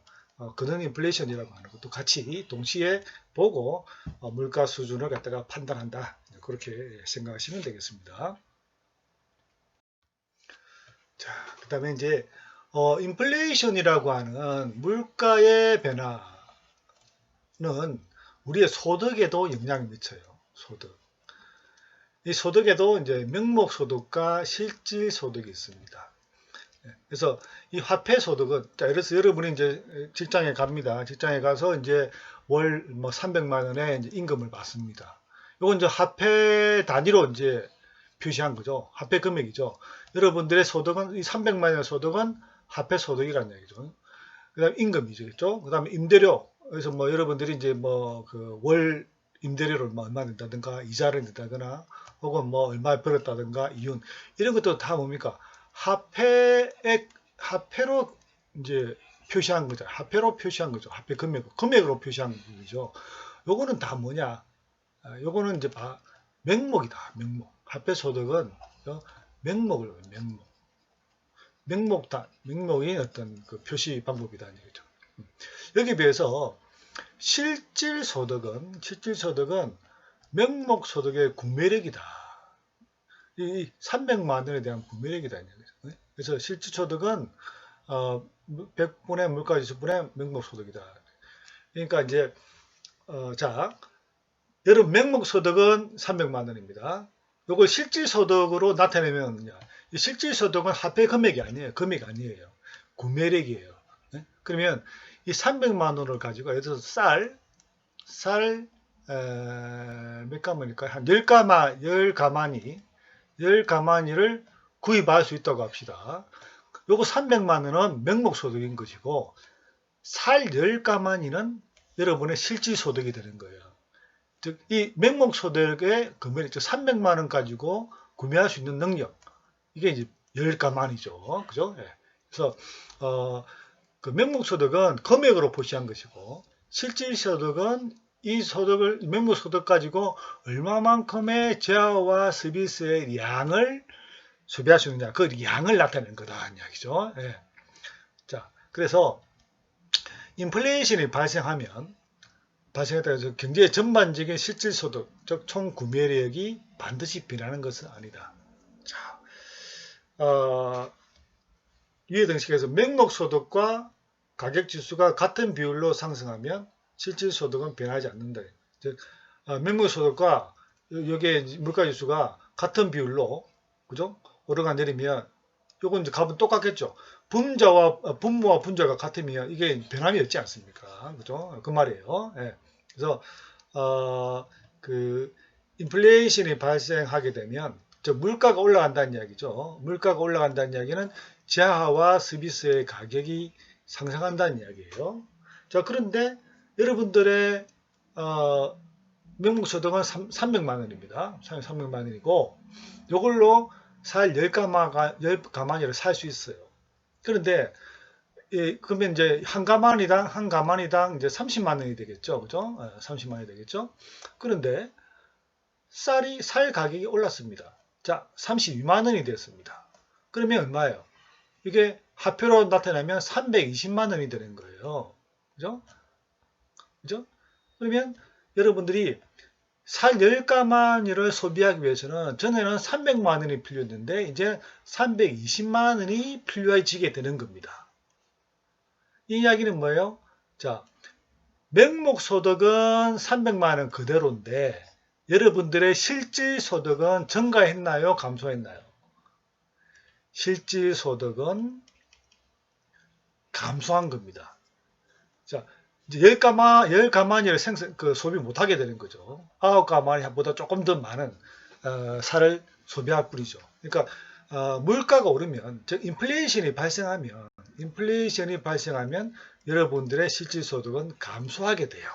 근원 인플레이션이라고 하는 것도 같이 동시에 보고 물가 수준을 갖다가 판단한다. 그렇게 생각하시면 되겠습니다. 자, 그 다음에 이제 인플레이션이라고 하는 물가의 변화는 우리의 소득에도 영향을 미쳐요. 소득. 이 소득에도 이제 명목 소득과 실질 소득이 있습니다. 그래서 이 화폐 소득은 예를 들어서 여러분이 이제 직장에 갑니다. 직장에 가서 이제 월 뭐 300만 원의 이제 임금을 받습니다. 이건 이제 화폐 단위로 이제 표시한 거죠. 화폐 금액이죠. 여러분들의 소득은 이 300만 원의 소득은 화폐 소득이라는 얘기죠. 그다음 임금이죠. 그다음에 임대료. 그래서 뭐 여러분들이 이제 뭐 그 월 임대료를 뭐 얼마 낸다든가 이자를 낸다거나 혹은 뭐 얼마 벌었다든가 이윤 이런 것도 다 뭡니까? 화폐로 이제 표시한 거죠. 화폐로 표시한 거죠. 화폐 금액으로 표시한 거죠. 요거는 다 뭐냐? 요거는 이제 명목이다. 명목. 화폐 소득은 명목을 명목이 어떤 그 표시 방법이다 얘기죠. 여기에 비해서 실질 소득은 명목 소득의 구매력이다. 이 300만 원에 대한 구매력이다. 그래서 실질 소득은 100분의 물가지수분의 명목 소득이다. 그러니까 이제 여러분 명목 소득은 300만 원입니다. 이걸 실질 소득으로 나타내면 이 실질소득은 화폐 금액이 아니에요. 금액이 아니에요. 구매력이에요. 네? 그러면 이 300만 원을 가지고 예를 들어서 몇 가마니까 한 10가마니를 구입할 수 있다고 합시다. 요거 300만 원은 명목소득인 것이고 살 10가마니는 여러분의 실질소득이 되는 거예요. 즉, 이 명목소득의 금액, 즉 300만 원 가지고 구매할 수 있는 능력, 이게 이제 10가마니죠. 그죠? 예. 그래서 그 명목소득은 금액으로 표시한 것이고 실질소득은 이 소득을 명목소득 가지고 얼마만큼의 재화와 서비스의 양을 소비할 수 있느냐, 그 양을 나타내는 거다 이야기죠. 예. 자, 그래서 인플레이션이 발생했다 해서 경제의 전반적인 실질소득, 즉 총구매력이 반드시 변하는 것은 아니다. 자, 위의 등식에서 명목소득과 가격지수가 같은 비율로 상승하면 실질소득은 변하지 않는다. 즉, 명목소득과 여기에 물가지수가 같은 비율로, 그죠? 오르가 내리면, 요건 이제 값은 똑같겠죠. 분모와 분자가 같으면 이게 변함이 없지 않습니까? 그죠? 그 말이에요. 예. 그래서, 그, 인플레이션이 발생하게 되면, 물가가 올라간다는 이야기죠. 물가가 올라간다는 이야기는 재화와 서비스의 가격이 상승한다는 이야기예요. 자, 그런데 여러분들의 명목소득은 300만 원입니다. 300만 원이고 이걸로 살 10가마니를 살 수 있어요. 그런데 그러면 이제 한 가마니당 이제 30만 원이 되겠죠. 그죠? 30만 원이 되겠죠. 그런데 살 가격이 올랐습니다. 자, 32만 원이 됐습니다. 그러면 얼마예요? 이게 화폐로 나타나면 320만 원이 되는 거예요. 그죠? 그죠? 그러면 여러분들이 살 10가마니를 소비하기 위해서는 전에는 300만 원이 필요했는데 이제 320만 원이 필요해지게 되는 겁니다. 이 이야기는 뭐예요? 자, 명목소득은 300만 원 그대로인데 여러분들의 실질소득은 증가했나요? 감소했나요? 실질소득은 감소한 겁니다. 자, 이제 10가마니를 소비 못하게 되는 거죠. 9가마니보다 조금 더 많은 살을 소비할 뿐이죠. 그러니까 물가가 오르면, 즉 인플레이션이 발생하면 여러분들의 실질소득은 감소하게 돼요.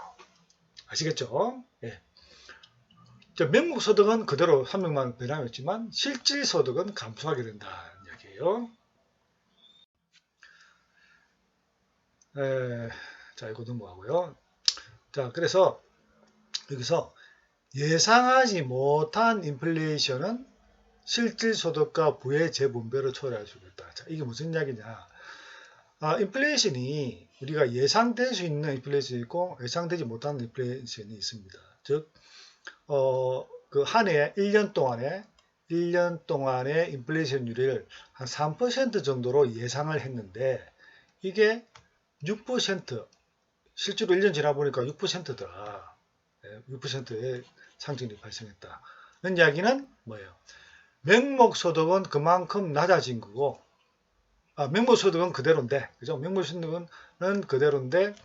아시겠죠? 예. 명목소득은 그대로 300만 원 변함했지만 실질소득은 감소하게 된다는 이야기예요. 자, 이거 넘어가고요. 자, 그래서 여기서 예상하지 못한 인플레이션은 실질소득과 부의 재분배를 초래할 수 있다. 자, 이게 무슨 이야기냐? 인플레이션이 우리가 예상될 수 있는 인플레이션이 있고 예상되지 못하는 인플레이션이 있습니다. 즉, 그 한 해 1년 동안의 인플레이션율을 한 3% 정도로 예상을 했는데 이게 6%, 실제로 1년 지나 보니까 6%더라. 6%의 상승이 발생했다. 는 이야기는 뭐예요? 명목소득은 그만큼 낮아진 거고, 명목소득은 그대로인데, 그죠? 명목소득은 그대로인데,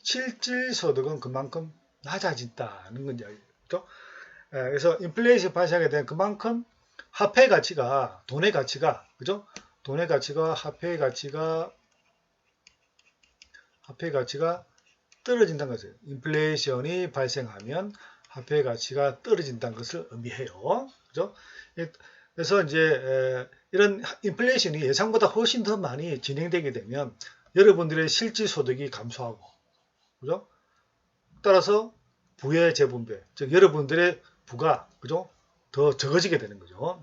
실질소득은 그만큼 낮아진다는 건 이야기죠. 그래서 인플레이션 발생하게 되면 그만큼 화폐 가치가, 돈의 가치가, 그죠? 돈의 가치가, 화폐의 가치가 떨어진다는 것을, 인플레이션이 발생하면 화폐의 가치가 떨어진다는 것을 의미해요. 그죠? 그래서 이제 이런 인플레이션이 예상보다 훨씬 더 많이 진행되게 되면 여러분들의 실질 소득이 감소하고, 그죠? 따라서 부의 재분배, 즉 여러분들의 부가, 그죠? 더 적어지게 되는 거죠.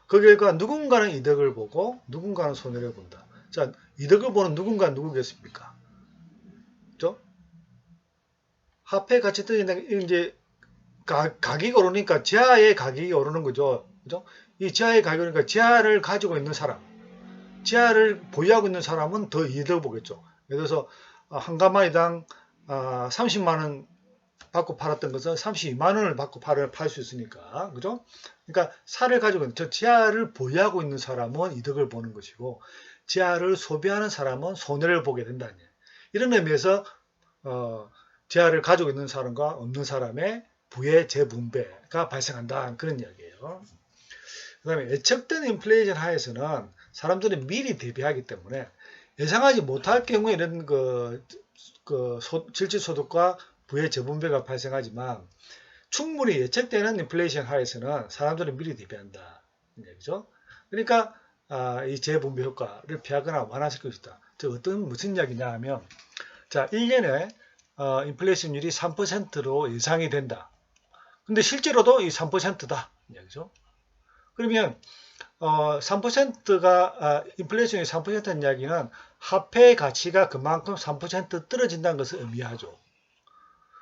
그 결과 누군가는 이득을 보고 누군가는 손해를 본다. 자, 이득을 보는 누군가는 누구겠습니까? 그죠? 화폐 가치 떨어진다. 이제 가격이 오르니까 재화의 가격이 오르는 거죠. 그죠? 이 재화의 가격이 오르니까 재화를 가지고 있는 사람, 재화를 보유하고 있는 사람은 더 이득을 보겠죠. 예를 들어서 한 가마니당 30만 원 받고 팔았던 것은 32만 원을 받고 팔 수 있으니까. 그죠? 그러니까 사를 가지고 있는, 지하를 보유하고 있는 사람은 이득을 보는 것이고, 지하를 소비하는 사람은 손해를 보게 된다는 얘기예요. 이런 의미에서, 지하를 가지고 있는 사람과 없는 사람의 부의 재분배가 발생한다. 그런 이야기예요. 그 다음에 예측된 인플레이션 하에서는 사람들이 미리 대비하기 때문에 예상하지 못할 경우에 이런 실질소득과 부의 재분배가 발생하지만 충분히 예측되는 인플레이션 하에서는 사람들이 미리 대비한다. 얘기죠. 그러니까 이 재분배 효과를 피하거나 완화시킬 수 있다. 즉 무슨 이야기냐 하면 자 1년에 인플레이션율이 3%로 예상이 된다. 근데 실제로도 이 3%다. 얘기죠. 그러면 3%가 인플레이션이 3%는 이야기는 화폐의 가치가 그만큼 3% 떨어진다는 것을 의미하죠.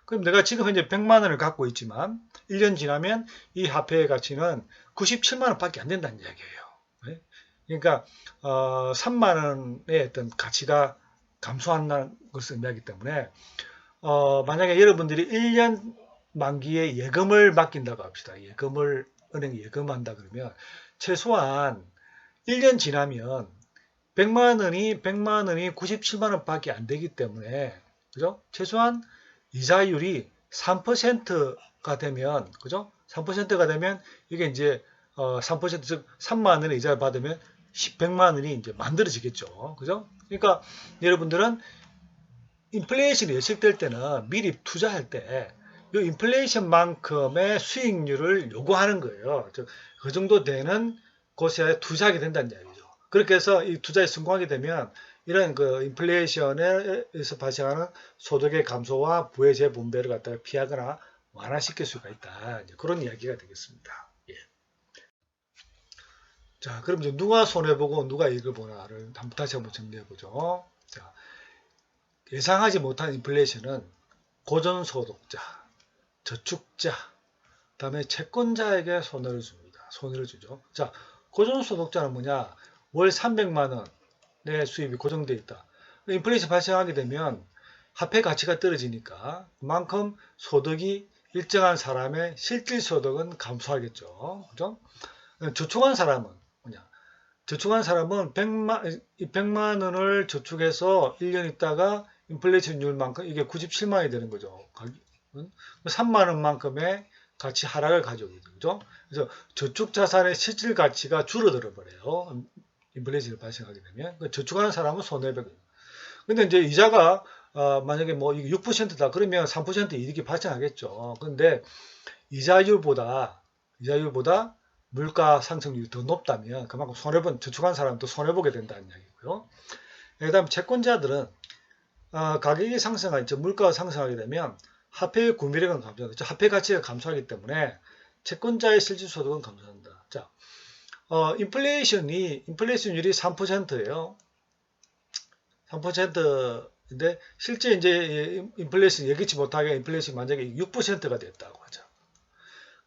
그럼 내가 지금 현재 100만 원을 갖고 있지만 1년 지나면 이 화폐의 가치는 97만 원밖에 안 된다는 이야기예요. 네? 그러니까 3만 원의 어떤 가치가 감소한다는 것을 의미하기 때문에 만약에 여러분들이 1년 만기에 예금을 맡긴다고 합시다. 은행에 예금한다 그러면 최소한 1년 지나면 100만 원이 97만 원밖에 안 되기 때문에 그죠? 최소한 이자율이 3%가 되면 그죠? 3%가 되면 이게 이제 3% 즉 3만 원의 이자를 받으면 100만 원이 이제 만들어지겠죠. 그죠? 그러니까 여러분들은 인플레이션이 예측될 때는 미리 투자할 때 이 인플레이션만큼의 수익률을 요구하는 거예요. 즉 그 정도 되는 곳에 투자하게 된다는 이야기죠. 그렇게 해서 이 투자에 성공하게 되면 이런 인플레이션에서 발생하는 소득의 감소와 부의 재분배를 갖다가 피하거나 완화시킬 수가 있다. 이제 그런 이야기가 되겠습니다. 예. 자, 그럼 이제 누가 손해보고 누가 이익을 보나를 다시 한번 정리해보죠. 자, 예상하지 못한 인플레이션은 고전소득자, 저축자, 그 다음에 채권자에게 손해를 줍니다. 손해를 주죠. 자, 고전소득자는 뭐냐? 월 300만 원의 수입이 고정되어 있다. 인플레이션 발생하게 되면 화폐 가치가 떨어지니까 그만큼 소득이 일정한 사람의 실질 소득은 감소하겠죠. 그죠? 저축한 사람은 뭐냐? 저축한 사람은 100만 원을 저축해서 1년 있다가 인플레이션율만큼 이게 97만 원이 되는 거죠. 3만 원만큼의 가치 하락을 가져오게 되죠. 그래서 저축 자산의 실질 가치가 줄어들어 버려요. 인플레이션이 발생하게 되면 저축하는 사람은 손해배고. 근데 이제 이자가 만약에 뭐 6%다 그러면 3% 이익이 발생하겠죠. 그런데 이자율보다 물가 상승률이 더 높다면 그만큼 저축한 사람도 손해보게 된다는 이야기고요. 그 다음 채권자들은 가격이 상승하죠. 물가가 상승하게 되면 화폐의 구매력은 감소하겠죠. 화폐 가치가 감소하기 때문에 채권자의 실질소득은 감소한다. 자, 인플레이션율이 3%예요. 3%인데 실제 이제 인플레이션 예기치 못하게 인플레이션 만약에 6%가 됐다고 하죠.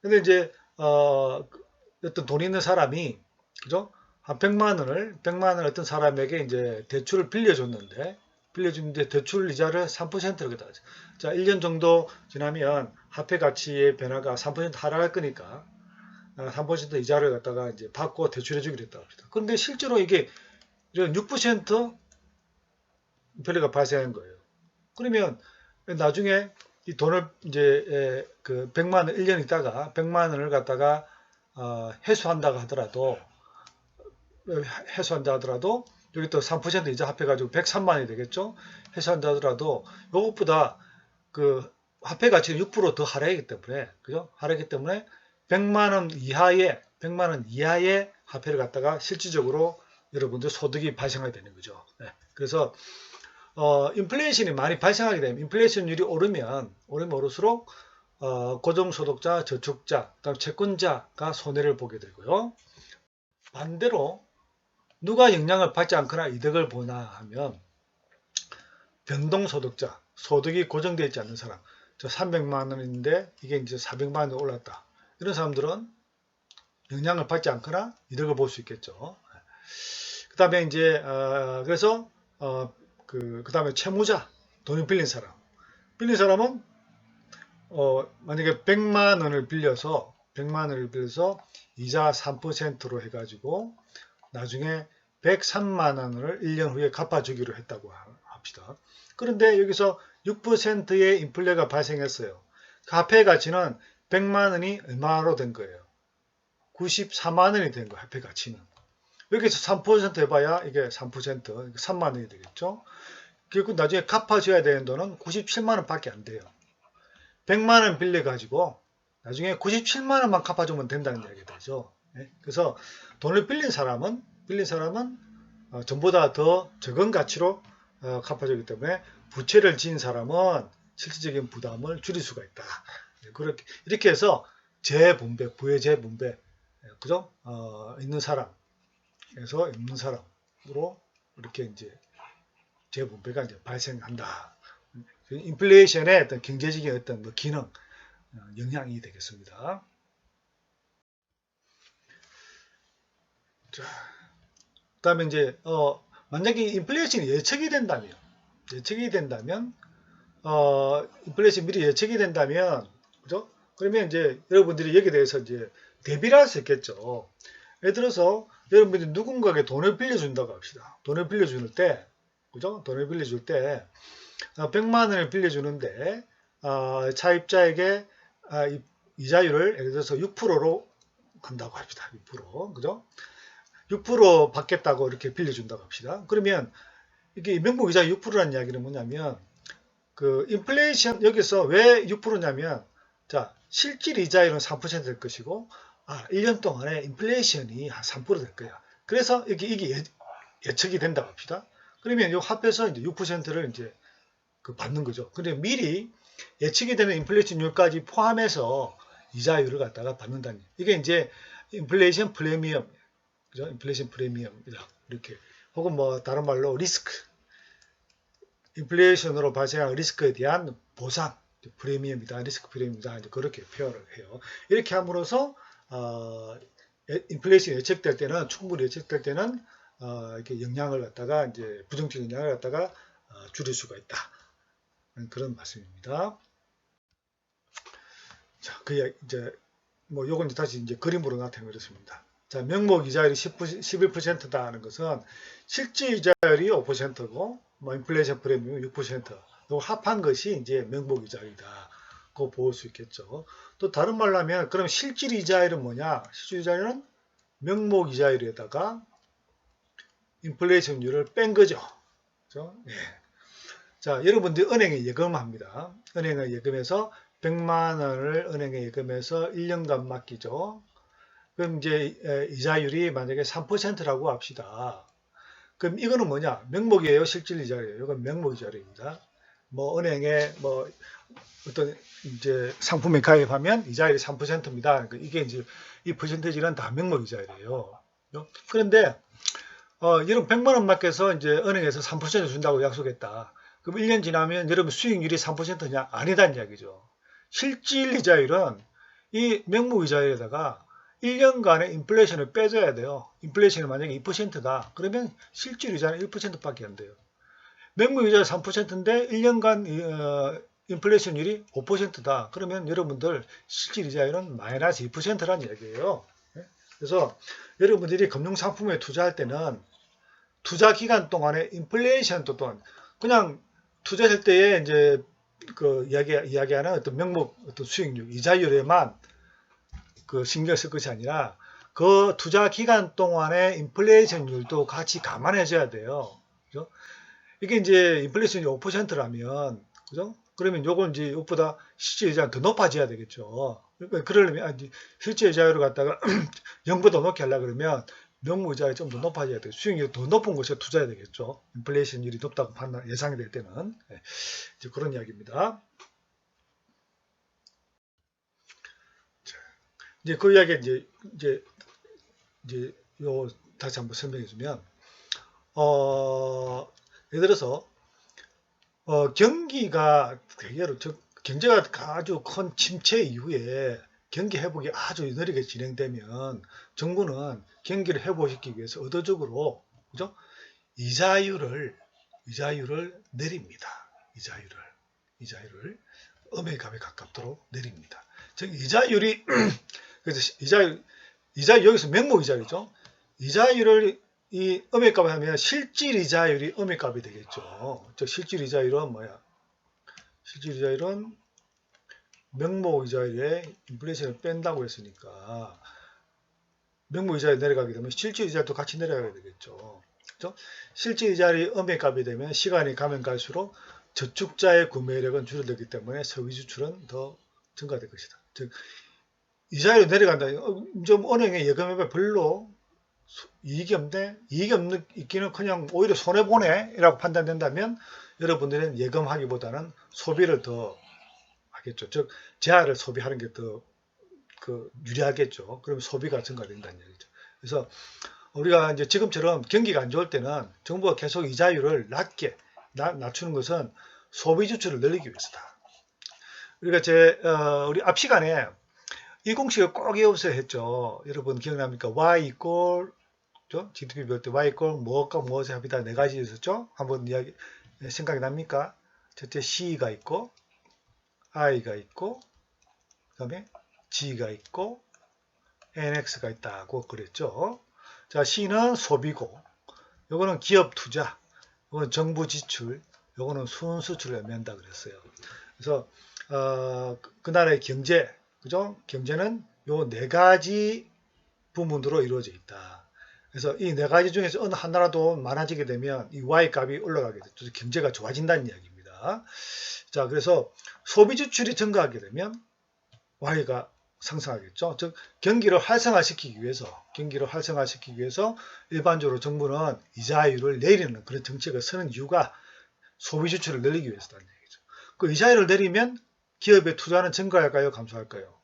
근데 이제 어떤 돈 있는 사람이 그죠? 한 100만 원을 어떤 사람에게 이제 대출을 빌려줬는데 대출 이자를 3%로 하죠. 자, 1년 정도 지나면 화폐 가치의 변화가 3% 하락할 거니까 3% 이자를 갖다가 이제 받고 대출해 주기로 했다고 합니다. 그런데 실제로 이게 이런 6% 인플레가 발생한 거예요. 그러면 나중에 이 돈을 이제 그 100만 원 1년 있다가 100만 원을 갖다가 회수한다고 하더라도 여기 또 3% 이자 합해가지고 103만 원이 되겠죠. 회수한다 하더라도 이것보다 그 화폐 가치는 6% 더 하락하기 때문에 그죠? 하락하기 때문에 100만 원 이하의 화폐를 갖다가 실질적으로 여러분들 소득이 발생하게 되는 거죠. 네. 그래서 인플레이션이 많이 발생하게 되면 인플레이션율이 오르면 오를수록 고정소득자, 저축자, 그다음 채권자가 손해를 보게 되고요. 반대로 누가 영향을 받지 않거나 이득을 보나 하면 변동소득자, 소득이 고정되어 있지 않는 사람, 저 300만 원인데 이게 이제 400만 원으로 올랐다. 이런 사람들은 영향을 받지 않거나 이득을 볼 수 있겠죠. 그 다음에 이제 그래서 그 다음에 채무자, 돈을 빌린 사람은 만약에 100만 원을 빌려서 이자 3%로 해가지고 나중에 103만 원을 1년 후에 갚아주기로 했다고 합시다. 그런데 여기서 6%의 인플레가 발생했어요. 화폐 가치는 100만 원이 얼마로 된 거예요? 94만 원이 된 거예요. 화폐 가치는. 여기서 3% 해봐야 이게 3%, 3만 원이 되겠죠. 결국 나중에 갚아줘야 되는 돈은 97만 원밖에 안 돼요. 100만 원 빌려가지고 나중에 97만 원만 갚아주면 된다는 이야기가 되죠. 그래서 돈을 빌린 사람은 전보다 더 적은 가치로 갚아주기 때문에 부채를 지은 사람은 실질적인 부담을 줄일 수가 있다. 이렇게 해서 재분배, 부의 재분배, 그죠? 있는 사람에서 없는 사람으로 이렇게 이제 재분배가 이제 발생한다. 인플레이션의 어떤 경제적인 어떤 뭐 기능, 영향이 되겠습니다. 자, 그다음에 이제 만약에 인플레이션이 예측이 된다면, 인플레이션 미리 예측이 된다면, 그죠? 그러면 이제 여러분들이 여기에 대해서 이제 대비를 할 수 있겠죠. 예를 들어서 여러분들이 누군가에게 돈을 빌려준다고 합시다. 돈을 빌려줄 때, 그죠? 돈을 빌려줄 때 100만 원을 빌려주는데 차입자에게 이자율을 예를 들어서 6%로 한다고 합시다. 6%, 그죠? 6% 받겠다고 이렇게 빌려준다고 합시다. 그러면 이게 명목 이자 6%라는 이야기는 뭐냐면 그 인플레이션 여기서 왜 6%냐면 자 실질 이자율은 3%될 것이고 1년 동안에 인플레이션이 한 3%될 거야. 그래서 이게 예측이 된다고 합시다. 그러면 이 합해서 이제 6%를 이제 받는 거죠. 근데 미리 예측이 되는 인플레이션율까지 포함해서 이자율을 갖다가 받는다는 이게 이제 인플레이션 프리미엄, 그죠? 인플레이션 프리미엄이다. 이렇게 혹은 뭐 다른 말로 리스크, 인플레이션으로 발생한 리스크에 대한 보상, 프리미엄이다, 리스크 프리미엄이다. 이제 그렇게 표현을 해요. 이렇게 함으로써 인플레이션 예측될 때는 충분히 예측될 때는 이렇게 영향을 갖다가 이제 부정적인 영향을 갖다가 줄일 수가 있다. 그런 말씀입니다. 자, 이제 뭐 요건 다시 이제 그림으로 나타내겠습니다. 자, 명목 이자율이 11%다 하는 것은 실질 이자율이 5%고 뭐 인플레이션 프리미엄 6%. 요 합한 것이 이제 명목 이자율이다. 고 볼 수 있겠죠. 또 다른 말로 하면 그럼 실질 이자율은 뭐냐? 실질 이자율은 명목 이자율에다가 인플레이션율을 뺀 거죠. 그렇죠? 예. 자, 여러분들이 은행에 예금합니다. 은행에 예금해서 100만 원을 은행에 예금해서 1년간 맡기죠. 그럼 이제 이자율이 만약에 3%라고 합시다. 그럼 이거는 뭐냐? 명목이에요, 실질 이자율이에요. 이건 명목 이자율입니다. 뭐 은행에 뭐 어떤 이제 상품에 가입하면 이자율이 3%입니다. 이게 이제 이 퍼센테이지는 다 명목 이자율이에요. 그런데 여러분 100만 원 맡겨서 이제 은행에서 3% 준다고 약속했다. 그럼 1년 지나면 여러분 수익률이 3%냐? 아니다는 이야기죠. 실질 이자율은 이 명목 이자율에다가 1년간의 인플레이션을 빼줘야 돼요. 인플레이션이 만약에 2%다. 그러면 실질 이자는 1%밖에 안 돼요. 명목 이자가 3%인데 1년간 인플레이션율이 5%다. 그러면 여러분들 실질 이자율은 마이너스 2%라는 얘기예요. 그래서 여러분들이 금융상품에 투자할 때는 투자 기간 동안에 인플레이션 또는 그냥 투자할 때에 이제 그 이야기하는 어떤 명목 어떤 수익률 이자율에만 그 신경 쓸 것이 아니라 그 투자 기간 동안의 인플레이션율도 같이 감안해줘야 돼요. 그죠? 이게 이제 인플레이션이 5%라면 그죠? 그러면 요건 이제 이것보다 실제 이자가 더 높아져야 되겠죠. 그러니까 그러려면 실제 이자율을 갖다가 0보다 높게 하려 그러면 명목 이자가 좀 더 높아져야 돼요. 수익률이 더 높은 곳에 투자해야 되겠죠. 인플레이션율이 높다고 예상이 될 때는 이제 그런 이야기입니다. 이제 그 이야기 이제 요 다시 한번 설명해 주면 예를 들어서 경기가 대개로 경제가 아주 큰 침체 이후에 경기 회복이 아주 느리게 진행되면 정부는 경기를 회복시키기 위해서 의도적으로 그죠? 이자율을 내립니다. 이자율을 음의 값에 가깝도록 내립니다. 즉 이자율이 그래서 이자 여기서 명목 이자율이죠. 이자율을 이 음의 값을 하면 실질 이자율이 음의 값이 되겠죠. 즉 실질 이자율은 뭐야? 실질 이자율은 명목 이자율에 인플레이션을 뺀다고 했으니까 명목 이자율이 내려가게 되면 실질 이자율도 같이 내려가게 되겠죠. 그렇죠? 실질 이자율이 음의 값이 되면 시간이 가면 갈수록 저축자의 구매력은 줄어들기 때문에 소비 지출은 더 증가될 것이다. 즉 이자율이 내려간다. 좀 은행에 예금해봐 별로 이익이 없네. 이익이 있기는 그냥 오히려 손해보네 라고 판단된다면 여러분들은 예금하기보다는 소비를 더 하겠죠. 즉 재화를 소비하는 게 더 유리하겠죠. 그럼 소비가 증가된다는 얘기죠. 그래서 우리가 이제 지금처럼 경기가 안 좋을 때는 정부가 계속 이자율을 낮추는 것은 소비 지출을 늘리기 위해서다. 우리가 우리 앞 시간에 이 공식을 꼭 외우셔야 했죠. 여러분 기억납니까? Y equal GDP 배울 때 Y equal 무엇과 무엇의 합이다 네 가지 있었죠? 한번 생각이 납니까? 첫째 C가 있고 I가 있고 그 다음에 G가 있고 NX가 있다고 그랬죠. 자, C는 소비고 요거는 기업 투자, 요거는 정부 지출, 요거는 순수출을 의미한다 그랬어요. 그래서 그 나라의 경제, 그죠? 경제는 요 네 가지 부분으로 이루어져 있다. 그래서 이 네 가지 중에서 어느 하나라도 많아지게 되면 이 Y 값이 올라가게 되죠. 경제가 좋아진다는 이야기입니다. 자, 그래서 소비 지출이 증가하게 되면 Y가 상승하겠죠. 즉 경기를 활성화시키기 위해서 일반적으로 정부는 이자율을 내리는 그런 정책을 쓰는 이유가 소비 지출을 늘리기 위해서라는 얘기죠. 그 이자율을 내리면 기업의 투자는 증가할까요? 감소할까요?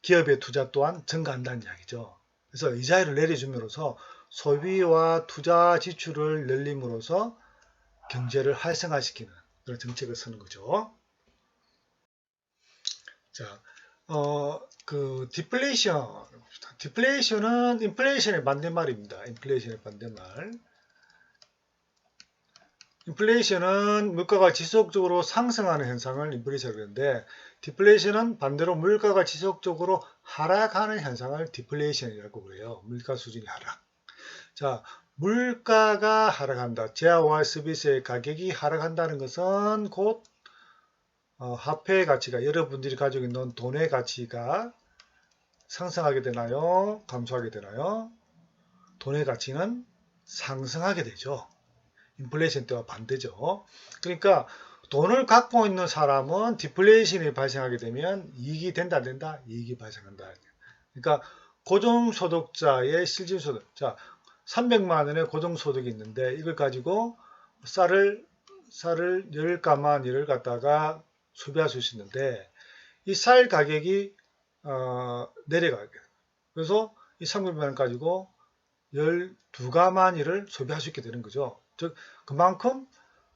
기업의 투자 또한 증가한다는 이야기죠. 그래서 이자율을 내려줌으로써 소비와 투자 지출을 늘림으로써 경제를 활성화시키는 그런 정책을 쓰는 거죠. 자, 디플레이션은 인플레이션의 반대말입니다. 인플레이션의 반대말. 인플레이션은 물가가 지속적으로 상승하는 현상을 인플레이션이라고 하는데 디플레이션은 반대로 물가가 지속적으로 하락하는 현상을 디플레이션이라고 그래요. 물가 수준이 하락. 자, 물가가 하락한다. 재화와 서비스의 가격이 하락한다는 것은 곧 화폐의 가치가 여러분들이 가지고 있는 돈의 가치가 상승하게 되나요? 감소하게 되나요? 돈의 가치는 상승하게 되죠. 인플레이션 때와 반대죠. 그러니까 돈을 갖고 있는 사람은 디플레이션이 발생하게 되면 이익이 된다 안 된다? 이익이 발생한다. 그러니까 고정소득자의 실질소득. 자, 300만 원의 고정소득이 있는데 이걸 가지고 쌀을 10가마니를 갖다가 소비할 수 있는데 이 쌀 가격이 내려가게 돼요. 그래서 이 300만 원 가지고 12가마니를 소비할 수 있게 되는 거죠. 즉 그만큼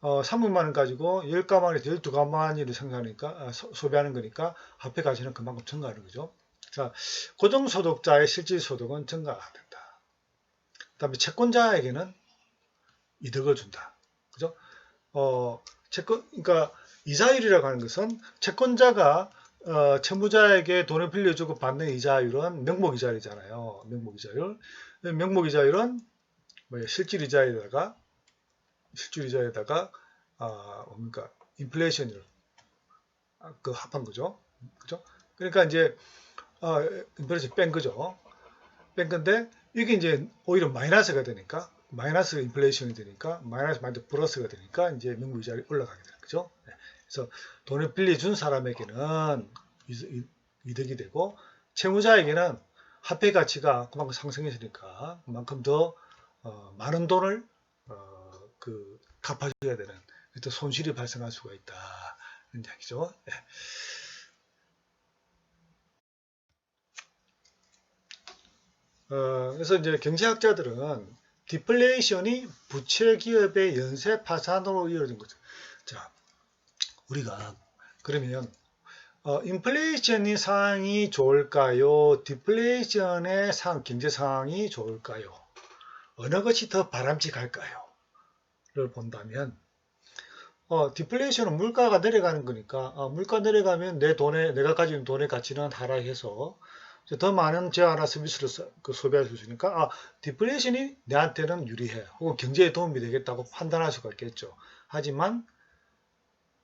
300만 원 가지고 10가마니에서 12가마니를 생산하니까 소비하는 거니까 화폐 가치는 그만큼 증가하는 거죠. 자, 고정소득자의 실질소득은 증가가 된다. 그 다음에 채권자에게는 이득을 준다. 그죠? 그러니까 이자율이라고 하는 것은 채권자가 채무자에게 돈을 빌려주고 받는 이자율은 명목이자율이잖아요. 명목이자율. 명목이자율은 실질이자에다가 그러니까 인플레이션을 합한 거죠. 그죠? 그러니까 이제 인플레이션 뺀 거죠. 뺀 건데 이게 이제 오히려 마이너스가 되니까 마이너스 인플레이션이 되니까 마이너스 플러스가 되니까 이제 명목이자율이 올라가게 되는 거죠. 그래서 돈을 빌려준 사람에게는 이득이 되고 채무자에게는 화폐 가치가 그만큼 상승했으니까 그만큼 더 많은 돈을 갚아줘야 되는 또 손실이 발생할 수가 있다는 이야기죠. 네. 그래서 이제 경제학자들은 디플레이션이 부채 기업의 연쇄 파산으로 이어진 거죠. 자, 우리가 그러면 인플레이션이 상황이 좋을까요? 디플레이션의 경제 상황이 좋을까요? 어느 것이 더 바람직할까요? 를 본다면 디플레이션은 물가가 내려가는 거니까 물가 내려가면 내 돈에 내가 가지고 있는 돈의 가치는 하락해서 더 많은 재화나 서비스를 소비할 수 있으니까 디플레이션이 내한테는 유리해 혹은 경제에 도움이 되겠다고 판단할 수가 있겠죠. 하지만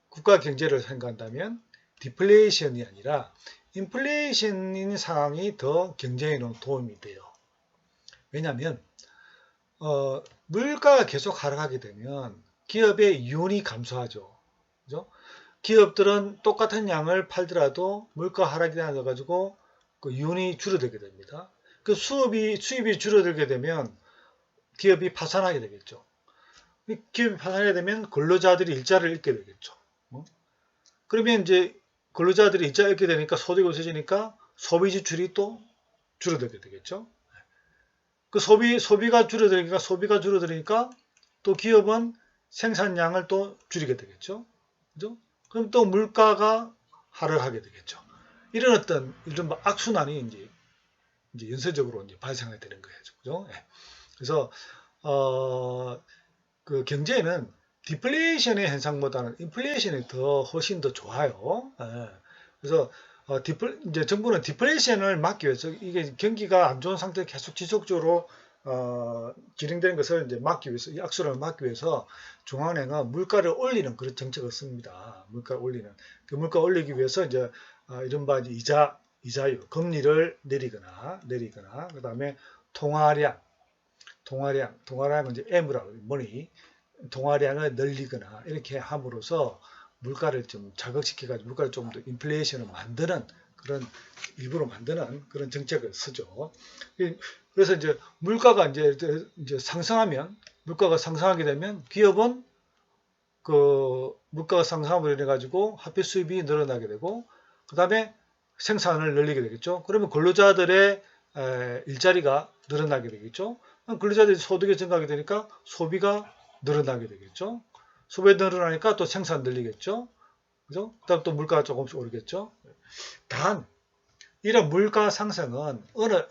국가 경제를 생각한다면 디플레이션이 아니라 인플레이션인 상황이 더 경제에는 도움이 돼요. 왜냐하면 물가가 계속 하락하게 되면 기업의 이윤이 감소하죠. 그죠? 기업들은 똑같은 양을 팔더라도 물가 하락이 나가지고 그 이윤이 줄어들게 됩니다. 그 수입이 줄어들게 되면 기업이 파산하게 되겠죠. 기업이 파산하게 되면 근로자들이 일자를 잃게 되겠죠. 그러면 이제 근로자들이 일자를 잃게 되니까 소득이 없어지니까 소비 지출이 또 줄어들게 되겠죠. 그 소비가 줄어들으니까 또 기업은 생산량을 또 줄이게 되겠죠. 그죠? 그럼 또 물가가 하락하게 되겠죠. 이런 어떤 이른바 악순환이 이제 연쇄적으로 이제 발생하게 되는 거예요. 그죠? 예. 그래서 그 경제는 디플레이션의 현상보다는 인플레이션이 훨씬 더 좋아요. 예. 그래서 이제 정부는 디플레이션을 막기 위해서 이게 경기가 안 좋은 상태에 계속 지속적으로 진행되는 것을 이제 막기 위해서 이 악순환을 막기 위해서 중앙은행은 물가를 올리는 그런 정책을 씁니다. 물가를 올리는 그 물가 올리기 위해서 이제 이른바 이제 이자율 금리를 내리거나 그다음에 통화량은 이제 M이라고 머니 통화량을 늘리거나 이렇게 함으로써 물가를 좀 자극시켜가지고 물가를 좀 더 인플레이션을 만드는 그런 일부러 만드는 그런 정책을 쓰죠. 그래서 이제 물가가 이제 상승하면 물가가 상승하게 되면 기업은 그 물가가 상승함으로 인해 가지고 화폐 수입이 늘어나게 되고 그다음에 생산을 늘리게 되겠죠. 그러면 근로자들의 일자리가 늘어나게 되겠죠. 근로자들이 소득이 증가하게 되니까 소비가 늘어나게 되겠죠. 소비가 늘어나니까 또 생산 늘리겠죠. 그죠? 그다음 또 물가가 조금씩 오르겠죠. 단 이런 물가 상승은 어느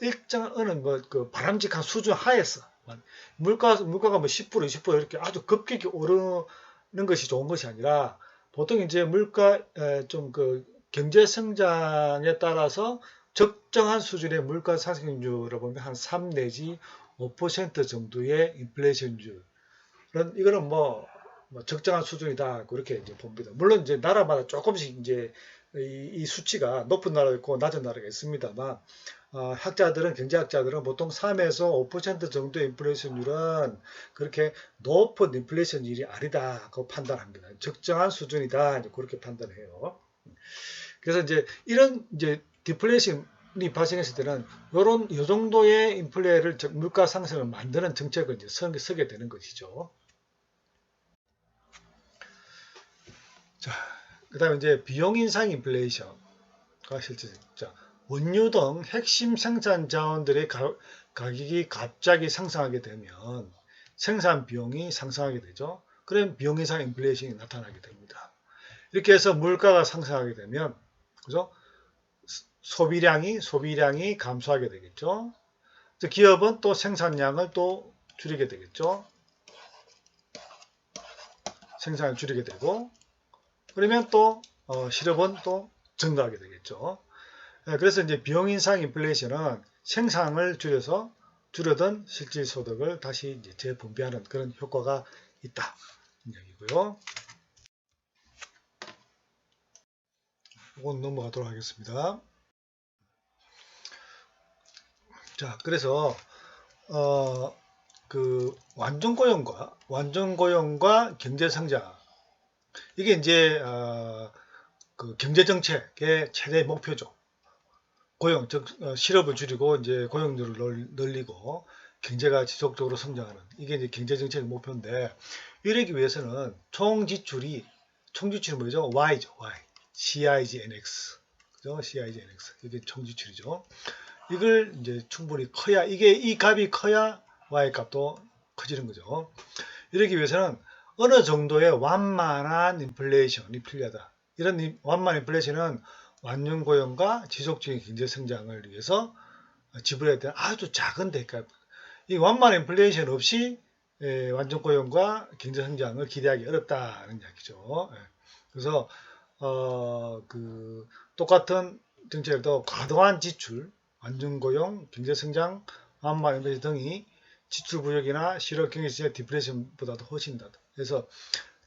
그 바람직한 수준 하에서 물가가 뭐 10% 20% 이렇게 아주 급격히 오르는 것이 좋은 것이 아니라 보통 이제 물가 좀 그 경제 성장에 따라서 적정한 수준의 물가 상승률을 보면 한 3 내지 5% 정도의 인플레이션율. 이거는 뭐 적정한 수준이다 그렇게 이제 봅니다. 물론 이제 나라마다 조금씩 이제 이 수치가 높은 나라가 있고 낮은 나라가 있습니다만 경제학자들은 보통 3에서 5% 정도의 인플레이션율은 그렇게 높은 인플레이션율이 아니다고 판단합니다. 적정한 수준이다 그렇게 판단해요. 그래서 이제 이런 이제 디플레이션이 발생했을 때는 요 정도의 인플레를 물가 상승을 만드는 정책을 이제 쓰게 되는 것이죠. 자, 그다음에 이제 비용 인상 인플레이션가 실제 원유 등 핵심 생산 자원들의 가격이 갑자기 상승하게 되면 생산 비용이 상승하게 되죠. 그럼 비용 인상 인플레이션이 나타나게 됩니다. 이렇게 해서 물가가 상승하게 되면 그죠? 소비량이 감소하게 되겠죠. 기업은 또 생산량을 또 줄이게 되겠죠. 생산을 줄이게 되고 그러면 또 실업은 또 증가하게 되겠죠. 그래서 이제 비용 인상 인플레이션은 생산을 줄여둔 실질 소득을 다시 이제 재분배하는 그런 효과가 있다. 얘기고요. 이건 넘어가도록 하겠습니다. 자, 그래서 그 완전 고용과 경제 성장 이게 이제 그 경제 정책의 최대 목표죠. 즉 실업을 줄이고 이제 고용률을 늘리고 경제가 지속적으로 성장하는 이게 이제 경제 정책의 목표인데 이러기 위해서는 총 지출이 뭐죠? Y죠. Y. CIGNX. 그죠? CIGNX. 이게 총 지출이죠. 이걸 이제 충분히 커야 이 값이 커야 Y 값도 커지는 거죠. 이러기 위해서는 어느 정도의 완만한 인플레이션이 필요하다. 이런 완만한 인플레이션은 완전 고용과 지속적인 경제 성장을 위해서 지불해야 되는 아주 작은 대가. 이 완만한 인플레이션 없이 완전 고용과 경제 성장을 기대하기 어렵다는 이야기죠. 그래서 똑같은 정책도 과도한 지출, 완전 고용, 경제 성장, 완화 인플레이션 등이 지출 부족이나 실업 경기 시장 디플레이션보다도 훨씬 더. 그래서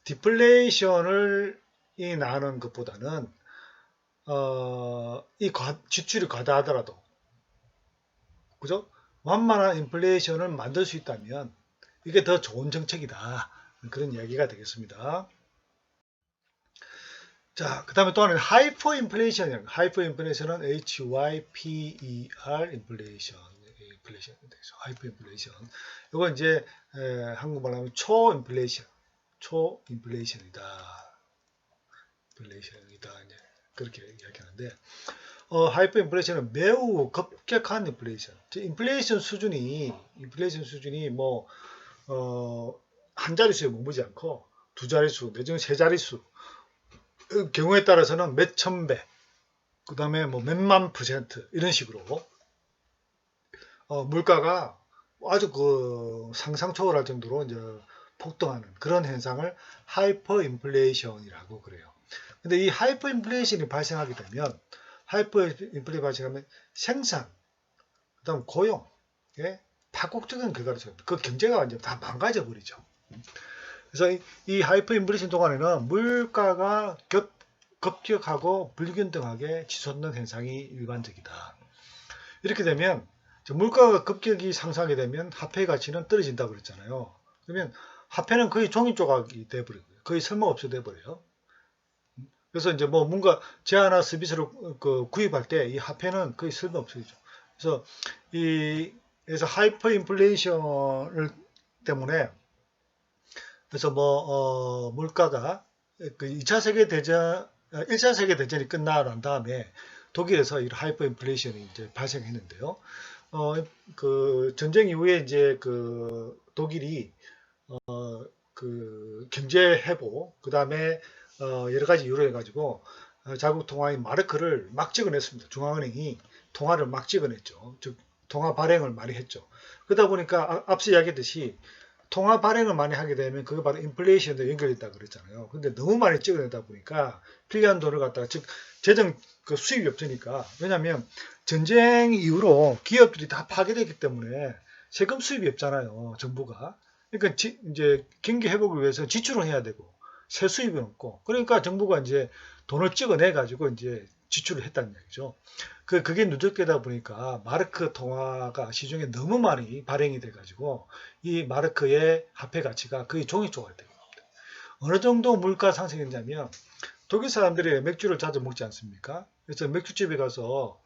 디플레이션을 나는 것보다는 지출이 과다하더라도, 그죠? 완만한 인플레이션을 만들 수 있다면 이게 더 좋은 정책이다. 그런 이야기가 되겠습니다. 자, 그 다음에 또 하나는 하이퍼 인플레이션이에요. 하이퍼 인플레이션은 HYPER 인플레이션. 하이퍼 인플레이션. 이거 이제 한국말로 하면 초인플레이션이다. 이제 그렇게 이야기하는데, 하이퍼 인플레이션은 매우 급격한 인플레이션. 인플레이션 수준이 뭐 한 자릿수에 머무지 않고 두 자릿수, 내지는 세 자릿수, 경우에 따라서는 몇 천 배, 그 다음에 뭐 몇만 %, 이런 식으로 물가가 아주 상상 초월할 정도로 이제 폭등하는 그런 현상을 하이퍼 인플레이션이라고 그래요. 근데 이 하이퍼 인플레이션이 발생하게 되면, 발생하면 생산, 그 다음 고용, 파국적인 결과를 줍니다. 그 경제가 완전 다 망가져 버리죠. 그래서 이 하이퍼 인플레이션 동안에는 물가가 급격하고 불균등하게 치솟는 현상이 일반적이다. 이렇게 되면 물가가 급격히 상승하게 되면 화폐 가치는 떨어진다고 그랬잖아요. 그러면 화폐는 거의 종이 조각이 돼버리고요. 거의 쓸모없이 돼버려요. 그래서 이제 뭐 뭔가 제하나 서비스를 구입할 때 이 화폐는 거의 쓸모없어지죠. 그래서 하이퍼 인플레이션 때문에, 그래서 물가가 1차 세계대전이 끝나고 난 다음에 독일에서 이 하이퍼 인플레이션이 이제 발생했는데요. 전쟁 이후에 이제 독일이 경제 회복, 그 다음에 여러 가지 이유로 해가지고 자국 통화인 마르크를 막 찍어냈습니다. 중앙은행이 통화를 막 찍어냈죠. 즉 통화 발행을 많이 했죠. 그러다 보니까 앞서 이야기했듯이 통화 발행을 많이 하게 되면 그게 바로 인플레이션도 연결됐다고 그랬잖아요. 근데 너무 많이 찍어내다 보니까 필요한 돈을 갖다가, 즉 재정 수입이 없으니까, 왜냐하면 전쟁 이후로 기업들이 다 파괴되기 때문에 세금 수입이 없잖아요, 정부가. 그러니까 이제 경기 회복을 위해서 지출을 해야 되고 세 수입이 없고, 그러니까 정부가 이제 돈을 찍어내 가지고 이제 지출을 했다는 얘기죠. 그게 누적되다 보니까 마르크 통화가 시중에 너무 많이 발행이 돼가지고 이 마르크의 화폐 가치가 거의 종이 조각이 됩니다. 어느 정도 물가 상승했냐면, 독일 사람들이 맥주를 자주 먹지 않습니까? 그래서 맥주집에 가서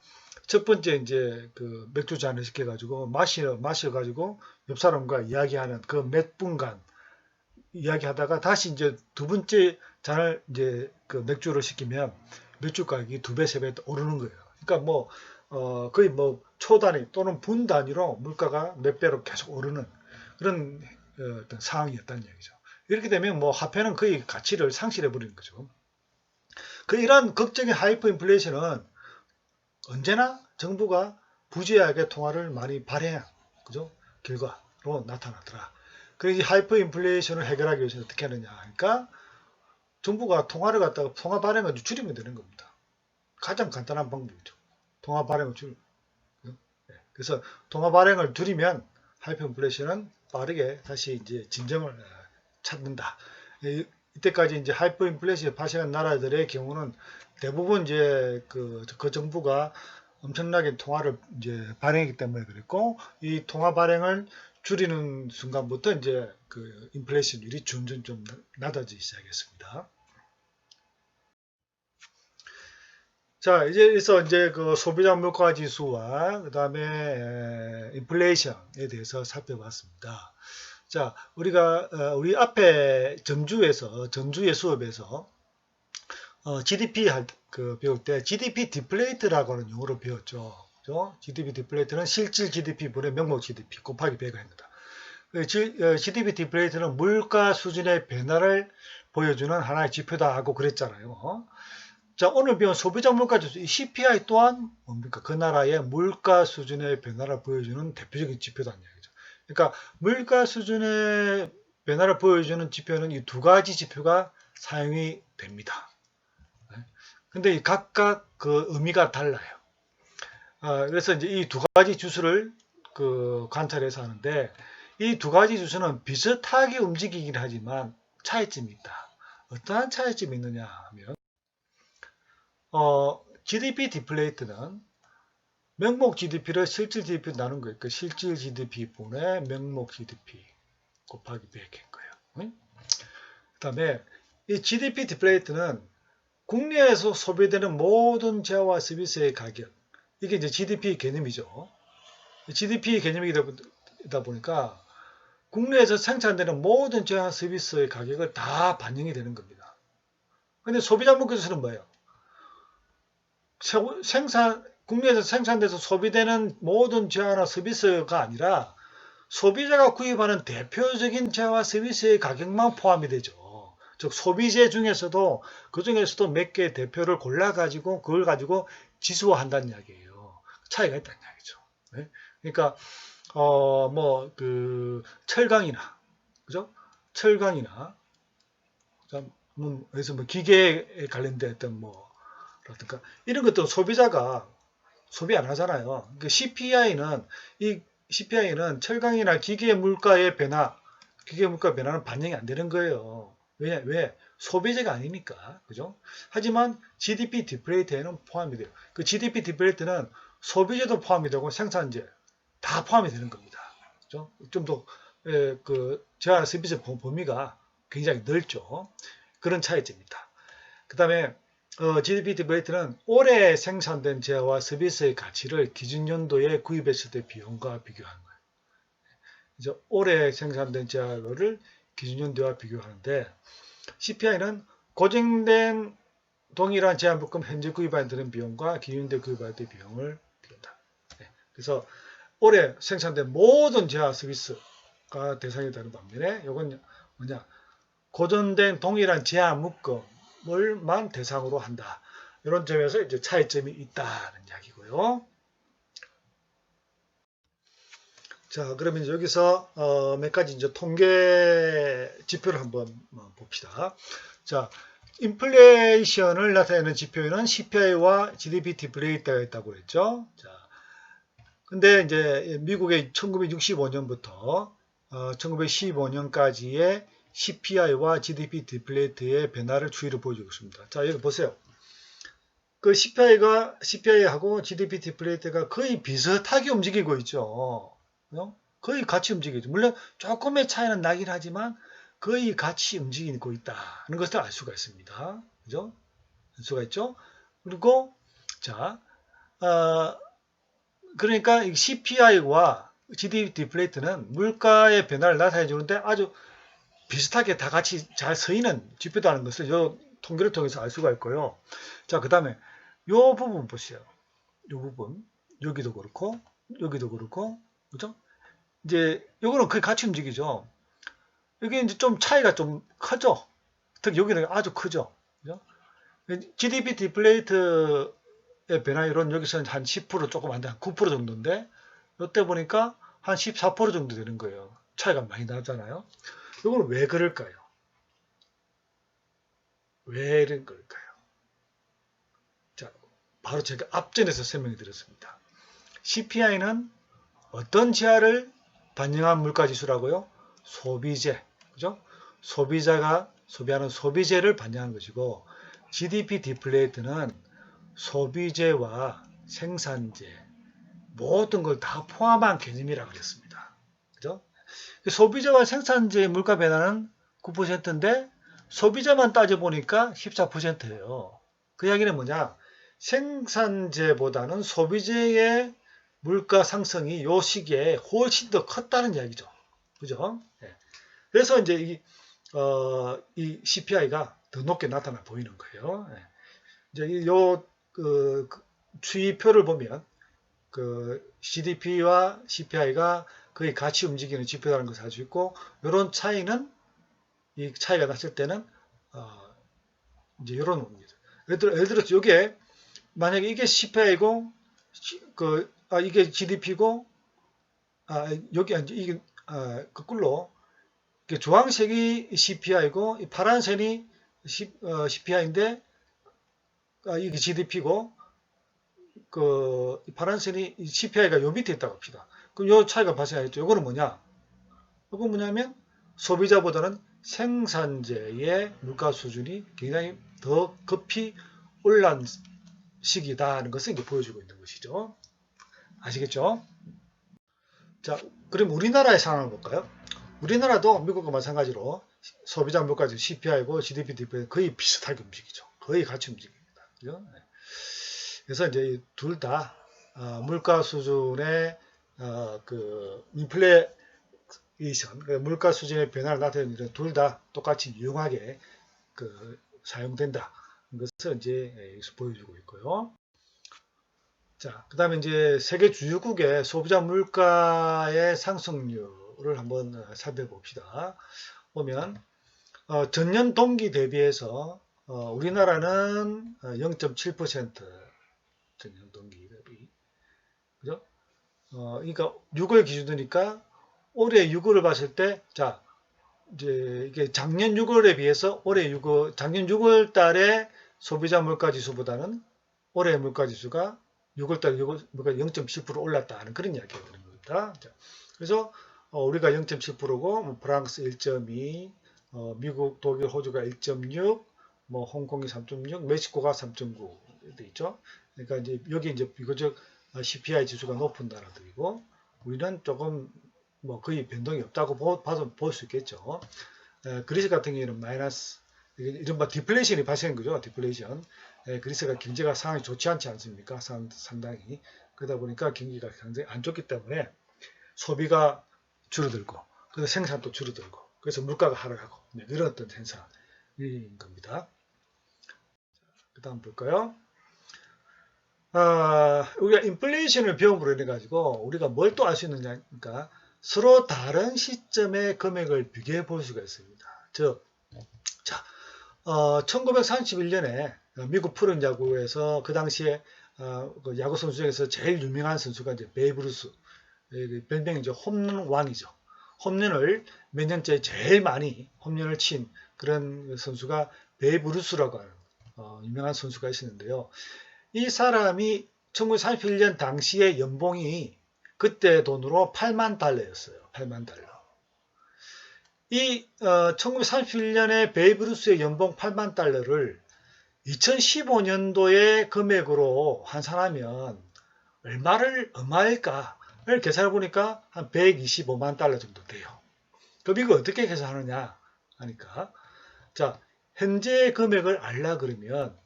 첫 번째 이제 맥주 잔을 시켜가지고 마셔가지고 옆 사람과 이야기하는 그 몇 분간 이야기하다가 다시 이제 두 번째 잔을 이제 맥주를 시키면 맥주 가격이 2배, 3배 오르는 거예요. 그러니까 거의 초 단위 또는 분 단위로 물가가 몇 배로 계속 오르는 그런 어떤 상황이었다는 얘기죠. 이렇게 되면 화폐는 거의 가치를 상실해 버리는 거죠. 이러한 극적인 하이퍼 인플레이션은 언제나 정부가 부재하게 통화를 많이 발행한, 그죠? 결과로 나타나더라. 그래서 이 하이퍼 인플레이션을 해결하기 위해서 어떻게 하느냐 하니까, 정부가 통화 발행을 줄이면 되는 겁니다. 가장 간단한 방법이죠. 통화 발행을 그래서 통화 발행을 줄이면 하이퍼 인플레이션은 빠르게 다시 이제 진정을 찾는다. 이때까지 이제 하이퍼 인플레이션이 발생한 나라들의 경우는 대부분 이제 그 정부가 엄청나게 통화를 이제 발행했기 때문에 그랬고, 이 통화 발행을 줄이는 순간부터 이제 인플레이션율이 점점 좀 낮아지기 시작했습니다. 자, 그래서 이제 소비자 물가 지수와 그 다음에 인플레이션에 대해서 살펴봤습니다. 자, 우리 앞에 전주의 수업에서 GDP 배울 때 GDP 디플레이트라고 하는 용어를 배웠죠. 그죠? GDP 디플레이트는 실질 GDP분의 명목 GDP 곱하기 100을 합니다. GDP 디플레이트는 물가 수준의 변화를 보여주는 하나의 지표다 하고 그랬잖아요. 자, 오늘 배운 소비자 물가지수 CPI 또한 뭡니까? 그 나라의 물가 수준의 변화를 보여주는 대표적인 지표다는 얘기죠. 그러니까 물가 수준의 변화를 보여주는 지표는 이 두 가지 지표가 사용이 됩니다. 근데 이 각각 그 의미가 달라요. 그래서 이제 이 두 가지 주수를 관찰해서 하는데 이 두 가지 주수는 비슷하게 움직이긴 하지만 차이점이 있다. 어떠한 차이점이 있느냐 하면 GDP 디플레이트는 명목 GDP를 실질 GDP로 나눈 거예요. 그 실질 GDP 분의 명목 GDP 곱하기 100인 거예요. 응? 그 다음에 이 GDP 디플레이트는 국내에서 소비되는 모든 재화와 서비스의 가격, 이게 이제 GDP 개념이죠. GDP 개념이다 보니까 국내에서 생산되는 모든 재화 서비스의 가격을 다 반영이 되는 겁니다. 근데 소비자 물가지수는 뭐예요? 국내에서 생산돼서 소비되는 모든 재화나 서비스가 아니라 소비자가 구입하는 대표적인 재화 서비스의 가격만 포함이 되죠. 즉 소비재 중에서도 그 중에서도 몇 개의 대표를 골라가지고 그걸 가지고 지수화한다는 이야기예요. 차이가 있다는 이야기죠. 네? 그러니까 철강이나 그죠? 철강이나 그래서 뭐 기계에 관련된 어떤 라든가 이런 것도 소비자가 소비 안 하잖아요. 그러니까 CPI는 철강이나 기계 물가의 변화는 반영이 안 되는 거예요. 왜? 소비재가 아니니까. 그죠? 하지만 GDP 디플레이트에는 포함이 돼요. 그 GDP 디플레이트는 소비재도 포함이 되고 생산재 다 포함이 되는 겁니다. 그죠? 좀 더 재화 서비스 범위가 굉장히 넓죠. 그런 차이점입니다. 그 다음에 GDP 디플레이트는 올해 생산된 재화와 서비스의 가치를 기준연도에 구입했을 때 비용과 비교하는 거예요. 이제 올해 생산된 재화를 기준연도와 비교하는데 CPI는 고정된 동일한 제한물금 현재 구입해야 되는 비용과 기준연도에 구입해야 되는 비용을 비교한다. 그래서 올해 생산된 모든 재화 서비스가 대상이 되는 반면에 이건 뭐냐? 고정된 동일한 제한물금을만 대상으로 한다. 이런 점에서 이제 차이점이 있다는 이야기고요. 자, 그러면 여기서 몇 가지 이제 통계 지표를 한번 봅시다. 자, 인플레이션을 나타내는 지표에는 CPI와 GDP 디플레이트가 있다고 그랬죠. 자, 근데 이제 미국의 1965년부터 1915년까지의 CPI와 GDP 디플레이트의 변화를 추이를 보여주고 있습니다. 자, 여기 보세요. 그 CPI하고 GDP 디플레이트가 거의 비슷하게 움직이고 있죠. 거의 같이 움직이죠. 물론 조금의 차이는 나긴 하지만 거의 같이 움직이고 있다는 것을 알 수가 있습니다. 그죠? 알 수가 있죠? 그리고, 자, 그러니까 CPI와 GDP 디플레이트는 물가의 변화를 나타내 주는데 아주 비슷하게 다 같이 잘 서있는 지표다는 것을 이 통계를 통해서 알 수가 있고요. 자, 그 다음에 이 부분 보세요. 이 부분. 여기도 그렇고, 그죠? 이제, 요거는 거의 같이 움직이죠. 이게 이제 좀 차이가 좀 크죠? 특히 여기는 아주 크죠? 그죠? GDP 디플레이트의 변화율은 여기서는 한 10% 조금 안 돼, 한 9% 정도인데, 이때 보니까 한 14% 정도 되는 거예요. 차이가 많이 나잖아요. 이거는 왜 그럴까요? 왜 이런 걸까요? 자, 바로 제가 앞전에서 설명해 드렸습니다. CPI는 어떤 재화를 반영한 물가지수라고요? 소비재, 그죠? 소비자가 소비하는 소비재를 반영한 것이고 GDP 디플레이트는 소비재와 생산재 모든 걸 다 포함한 개념이라고 그랬습니다. 그죠? 소비재와 생산재의 물가 변화는 9%인데 소비자만 따져보니까 14%예요. 그 이야기는 뭐냐? 생산재보다는 소비재의 물가 상승이 요 시기에 훨씬 더 컸다는 이야기죠. 그죠? 네. 그래서 이제 이 CPI가 더 높게 나타나 보이는 거예요. 네. 이제 추이표를 보면 GDP와 CPI가 거의 같이 움직이는 지표라는 것을 알 수 있고, 이런 차이는 이 차이가 났을 때는 이제 이런 겁니다. 예를 들어서 이게 만약에 이게 CPI고 이게 GDP고 여기 이게 거꾸로 주황색이 CPI고 이 파란색이 CPI인데 이게 GDP고 이 파란색이 CPI가 요 밑에 있다고 합시다. 그럼 요 차이가 발생하겠죠. 요거는 뭐냐? 요건 뭐냐면 소비자보다는 생산자의 물가 수준이 굉장히 더 급히 올란 시기다는 것을 이제 보여주고 있는 것이죠. 아시겠죠? 자, 그럼 우리나라의 상황을 볼까요? 우리나라도 미국과 마찬가지로 소비자 물가지 CPI고 GDP, DPI 거의 비슷하게 움직이죠. 거의 같이 움직입니다. 그죠? 그래서 이제 둘 다 물가 수준의 인플레이션, 물가 수준의 변화를 나타내는 둘 다 똑같이 유용하게 사용된다. 것을 이제 여기서 보여주고 있고요. 자, 그 다음에 이제 세계 주요국의 소비자 물가의 상승률을 한번 살펴봅시다. 보면 전년 동기 대비해서 우리나라는 0.7% 전년 동기 대비, 그죠? 그러니까 6월 기준이니까 올해 6월을 봤을 때, 자, 이제 이게 작년 6월에 비해서 작년 6월 달에 소비자 물가 지수보다는 올해 물가 지수가 6월 달에 물가 0.7% 올랐다 하는 그런 이야기가 되는 겁니다. 자, 그래서 우리가 0.7%고 프랑스 1.2, 미국, 독일, 호주가 1.6, 홍콩이 3.6, 멕시코가 3.9 돼 있죠. 그러니까 이제 여기 이제 비교적 CPI 지수가 높은 나라들이고 우리는 조금 거의 변동이 없다고 볼 수 있겠죠. 그리스 같은 경우에는 마이너스, 이른바 디플레이션이 발생한 거죠. 디플레이션. 그리스가 경제가 상황이 좋지 않지 않습니까? 상당히. 그러다 보니까 경기가 굉장히 안 좋기 때문에 소비가 줄어들고, 그래서 생산도 줄어들고, 그래서 물가가 하락하고, 이런 어떤 현상인 겁니다. 그 다음 볼까요? 우리가 인플레이션을 배움으로 인해 가지고 우리가 뭘 또 알 수 있느냐, 그러니까 서로 다른 시점의 금액을 비교해 볼 수가 있습니다. 즉, 자, 1931년에 미국 프로야구에서 그 당시에 그 야구 선수 중에서 제일 유명한 선수가 이제 베이브 루스, 별명이 이제 홈런 왕이죠. 홈런을 몇 년째 제일 많이 홈런을 친 그런 선수가 베이브 루스라고 하는 유명한 선수가 있었는데요. 이 사람이 1931년 당시의 연봉이 그때 돈으로 8만 달러였어요. 8만 달러. 이 1931년에 베이브 루스의 연봉 8만 달러를 2015년도의 금액으로 환산하면 얼마일까를 계산해 보니까 한 125만 달러 정도 돼요. 그럼 이거 어떻게 계산하느냐 하니까, 자, 현재 금액을 알라 그러면,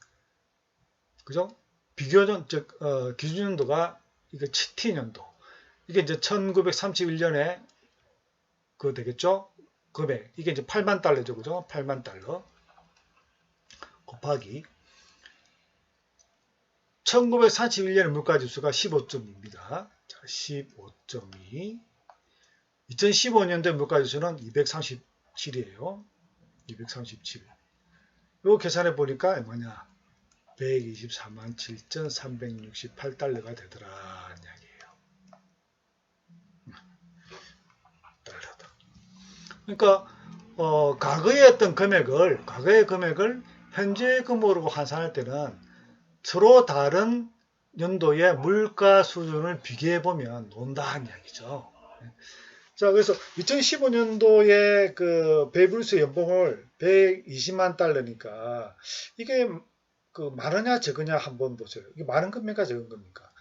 그죠? 비교전, 즉 기준연도가 이거 T년도. 이게 이제 1931년에 그거 되겠죠? 금액. 이게 이제 8만 달러죠. 그죠? 8만 달러. 곱하기 1941년의 물가지수가 15.2입니다. 자, 15.2. 2015년도의 물가지수는 237이에요. 237. 이거 계산해 보니까 뭐냐? 124만 7,368달러가 되더라. 이야기예요. 달러다. 그러니까 과거의 어떤 과거의 금액을 현재 금액으로 환산할 때는 서로 다른 연도의 물가 수준을 비교해 보면 논다는 이야기죠. 자, 그래서 2015년도에 그 베이브 루스의 연봉을 120만 달러니까 이게 많으냐 적으냐 한번 보세요. 이게 많은 겁니까 적은 겁니까?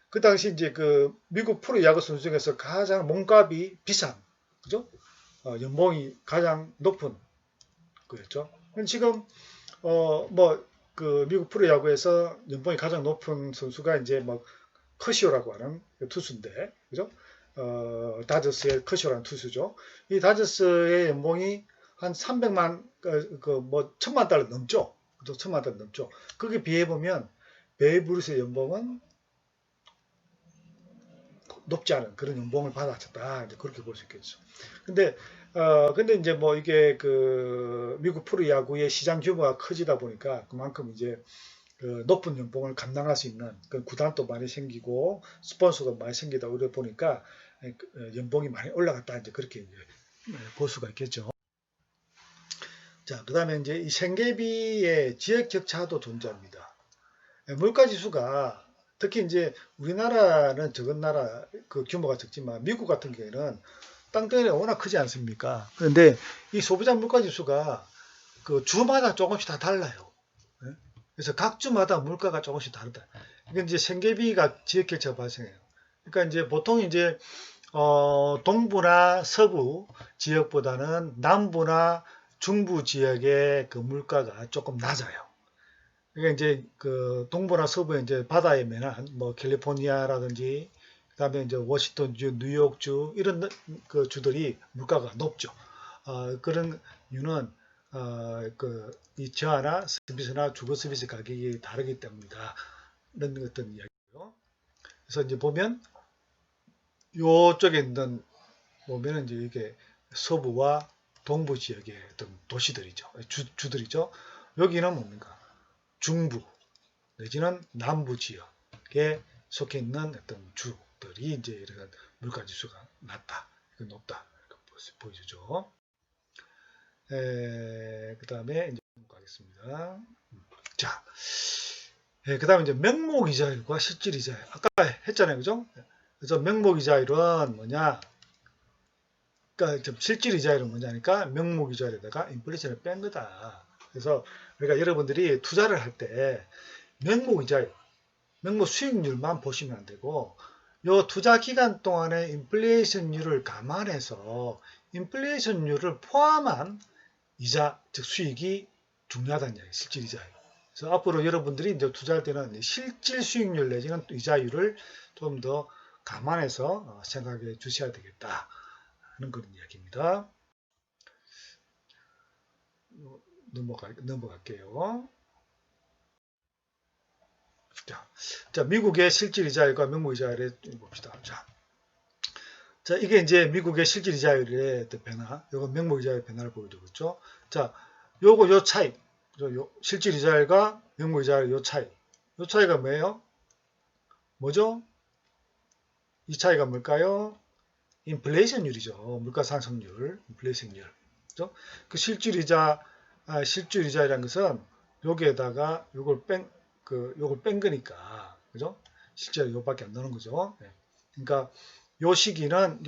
그 당시 이제 그 미국 프로 야구 선수 중에서 가장 몸값이 비싼, 그죠? 연봉이 가장 높은 거였죠. 지금 미국 프로야구에서 연봉이 가장 높은 선수가 이제 커시오라고 하는 투수인데, 그죠? 다저스의 커시오라는 투수죠. 이 다저스의 연봉이 한 300만, 1000만 달러 넘죠. 그죠? 1000만 달러 넘죠. 거기에 비해 보면 베이브 루스의 연봉은 높지 않은 그런 연봉을 받았다. 그렇게 볼 수 있겠죠. 근데 이제 이게 미국 프로야구의 시장 규모가 커지다 보니까 그만큼 이제 높은 연봉을 감당할 수 있는 그 구단도 많이 생기고 스폰서도 많이 생기다 그러다 보니까 연봉이 많이 올라갔다 이제 그렇게 이제 볼 수가 있겠죠. 자, 그다음에 이제 이 생계비의 지역 격차도 존재합니다. 물가 지수가 특히 이제 우리나라는 적은 나라 그 규모가 적지만 미국 같은 경우에는 땅덩어리가 워낙 크지 않습니까? 그런데 이 소비자 물가 지수가 그 주마다 조금씩 다 달라요. 그래서 각 주마다 물가가 조금씩 다르다. 이게 이제 생계비가 지역 격차가 발생해요. 그러니까 이제 보통 이제 동부나 서부 지역보다는 남부나 중부 지역의 그 물가가 조금 낮아요. 그러니까 이제 그 동부나 서부에 이제 바다에 면한 뭐 캘리포니아라든지 그다음에 이제 워싱턴주, 뉴욕주 이런 그 주들이 물가가 높죠. 그런 이유는 이 저하나 서비스나 주거 서비스 가격이 다르기 때문이다. 이런 어떤 이야기고요. 그래서 이제 보면 요쪽에 있는 보면은 이제 이게 서부와 동부 지역의 어떤 도시들이죠. 주들이죠. 여기는 뭡니까? 중부 내지는 남부 지역에 속해 있는 어떤 주들이 이제 이런 물가 지수가 낮다, 높다 보여주죠. 그 다음에 이제 가겠습니다. 자, 그 다음에 이제 명목이자율과 실질이자율 아까 했잖아요, 그죠? 그래서 명목이자율은 뭐냐? 그러니까 실질이자율은 뭐냐니까 명목이자율에다가 인플레이션을 뺀 거다. 그래서 우리가 여러분들이 투자를 할 때 명목이자율, 명목 수익률만 보시면 안 되고 요 투자 기간 동안의 인플레이션율을 감안해서 인플레이션율을 포함한 이자, 즉 수익이 중요하다는 이야기, 실질이자율. 그래서 앞으로 여러분들이 이제 투자할 때는 실질 수익률 내지는 이자율을 좀 더 감안해서 생각해 주셔야 되겠다 하는 그런 이야기입니다. 넘어갈게요. 자, 미국의 실질이자율과 명목이자율을 봅시다. 자, 이게 이제 미국의 실질이자율의 변화, 요거 명목이자율 변화를 보여주고 있죠. 자, 요 차이, 실질이자율과 명목이자율 요 차이가 뭐예요? 뭐죠? 이 차이가 뭘까요? 인플레이션율이죠. 물가 상승률, 인플레이션율. 그죠? 그 실질이자라는 것은 여기에다가 요걸 뺀 거니까. 그죠? 실제로 요밖에 안 나오는 거죠. 네. 그러니까 요 시기는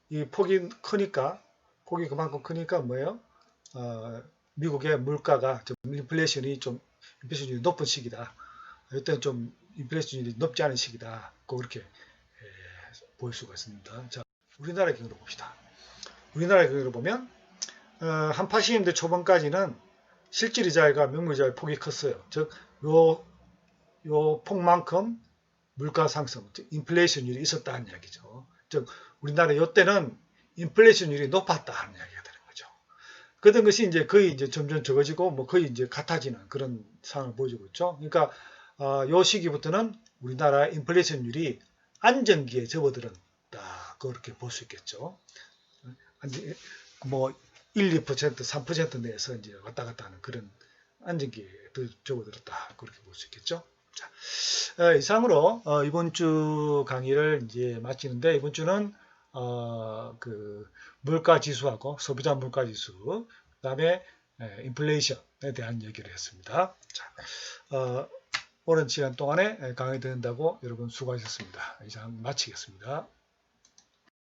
이 폭이 크니까, 폭이 그만큼 크니까 뭐예요? 미국의 물가가 인플레이션이 높은 시기다. 이때는 좀 인플레이션이 높지 않은 시기다. 그렇게 볼 수가 있습니다. 자, 우리나라의 경우로 봅시다. 우리나라의 경우로 보면 한 80년대 초반까지는 실질이자율과 명목이자율 폭이 컸어요. 즉, 요 폭만큼 물가 상승, 즉 인플레이션율이 있었다는 이야기죠. 즉, 우리나라 이때는 인플레이션율이 높았다 하는 이야기가 되는 거죠. 그런 것이 이제 거의 이제 점점 적어지고 뭐 거의 이제 같아지는 그런 상황을 보여주고 있죠. 그러니까 요 시기부터는 우리나라 인플레이션율이 안정기에 접어들었다. 그렇게 볼 수 있겠죠. 뭐 1, 2%, 3% 내에서 이제 왔다 갔다 하는 그런 안정기에 접어들었다. 그렇게 볼 수 있겠죠. 자, 이상으로 이번 주 강의를 이제 마치는데 이번 주는 그 물가 지수하고 소비자 물가 지수, 그다음에 인플레이션에 대한 얘기를 했습니다. 자, 오랜 시간 동안에 강의 듣는다고 여러분 수고하셨습니다. 이상 마치겠습니다.